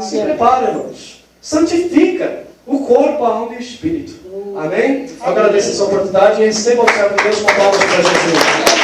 Se prepara, irmãos. Santifica o corpo, a alma e o espírito. Amém? Eu agradeço essa oportunidade e receba o servo de Deus com palmas para Jesus.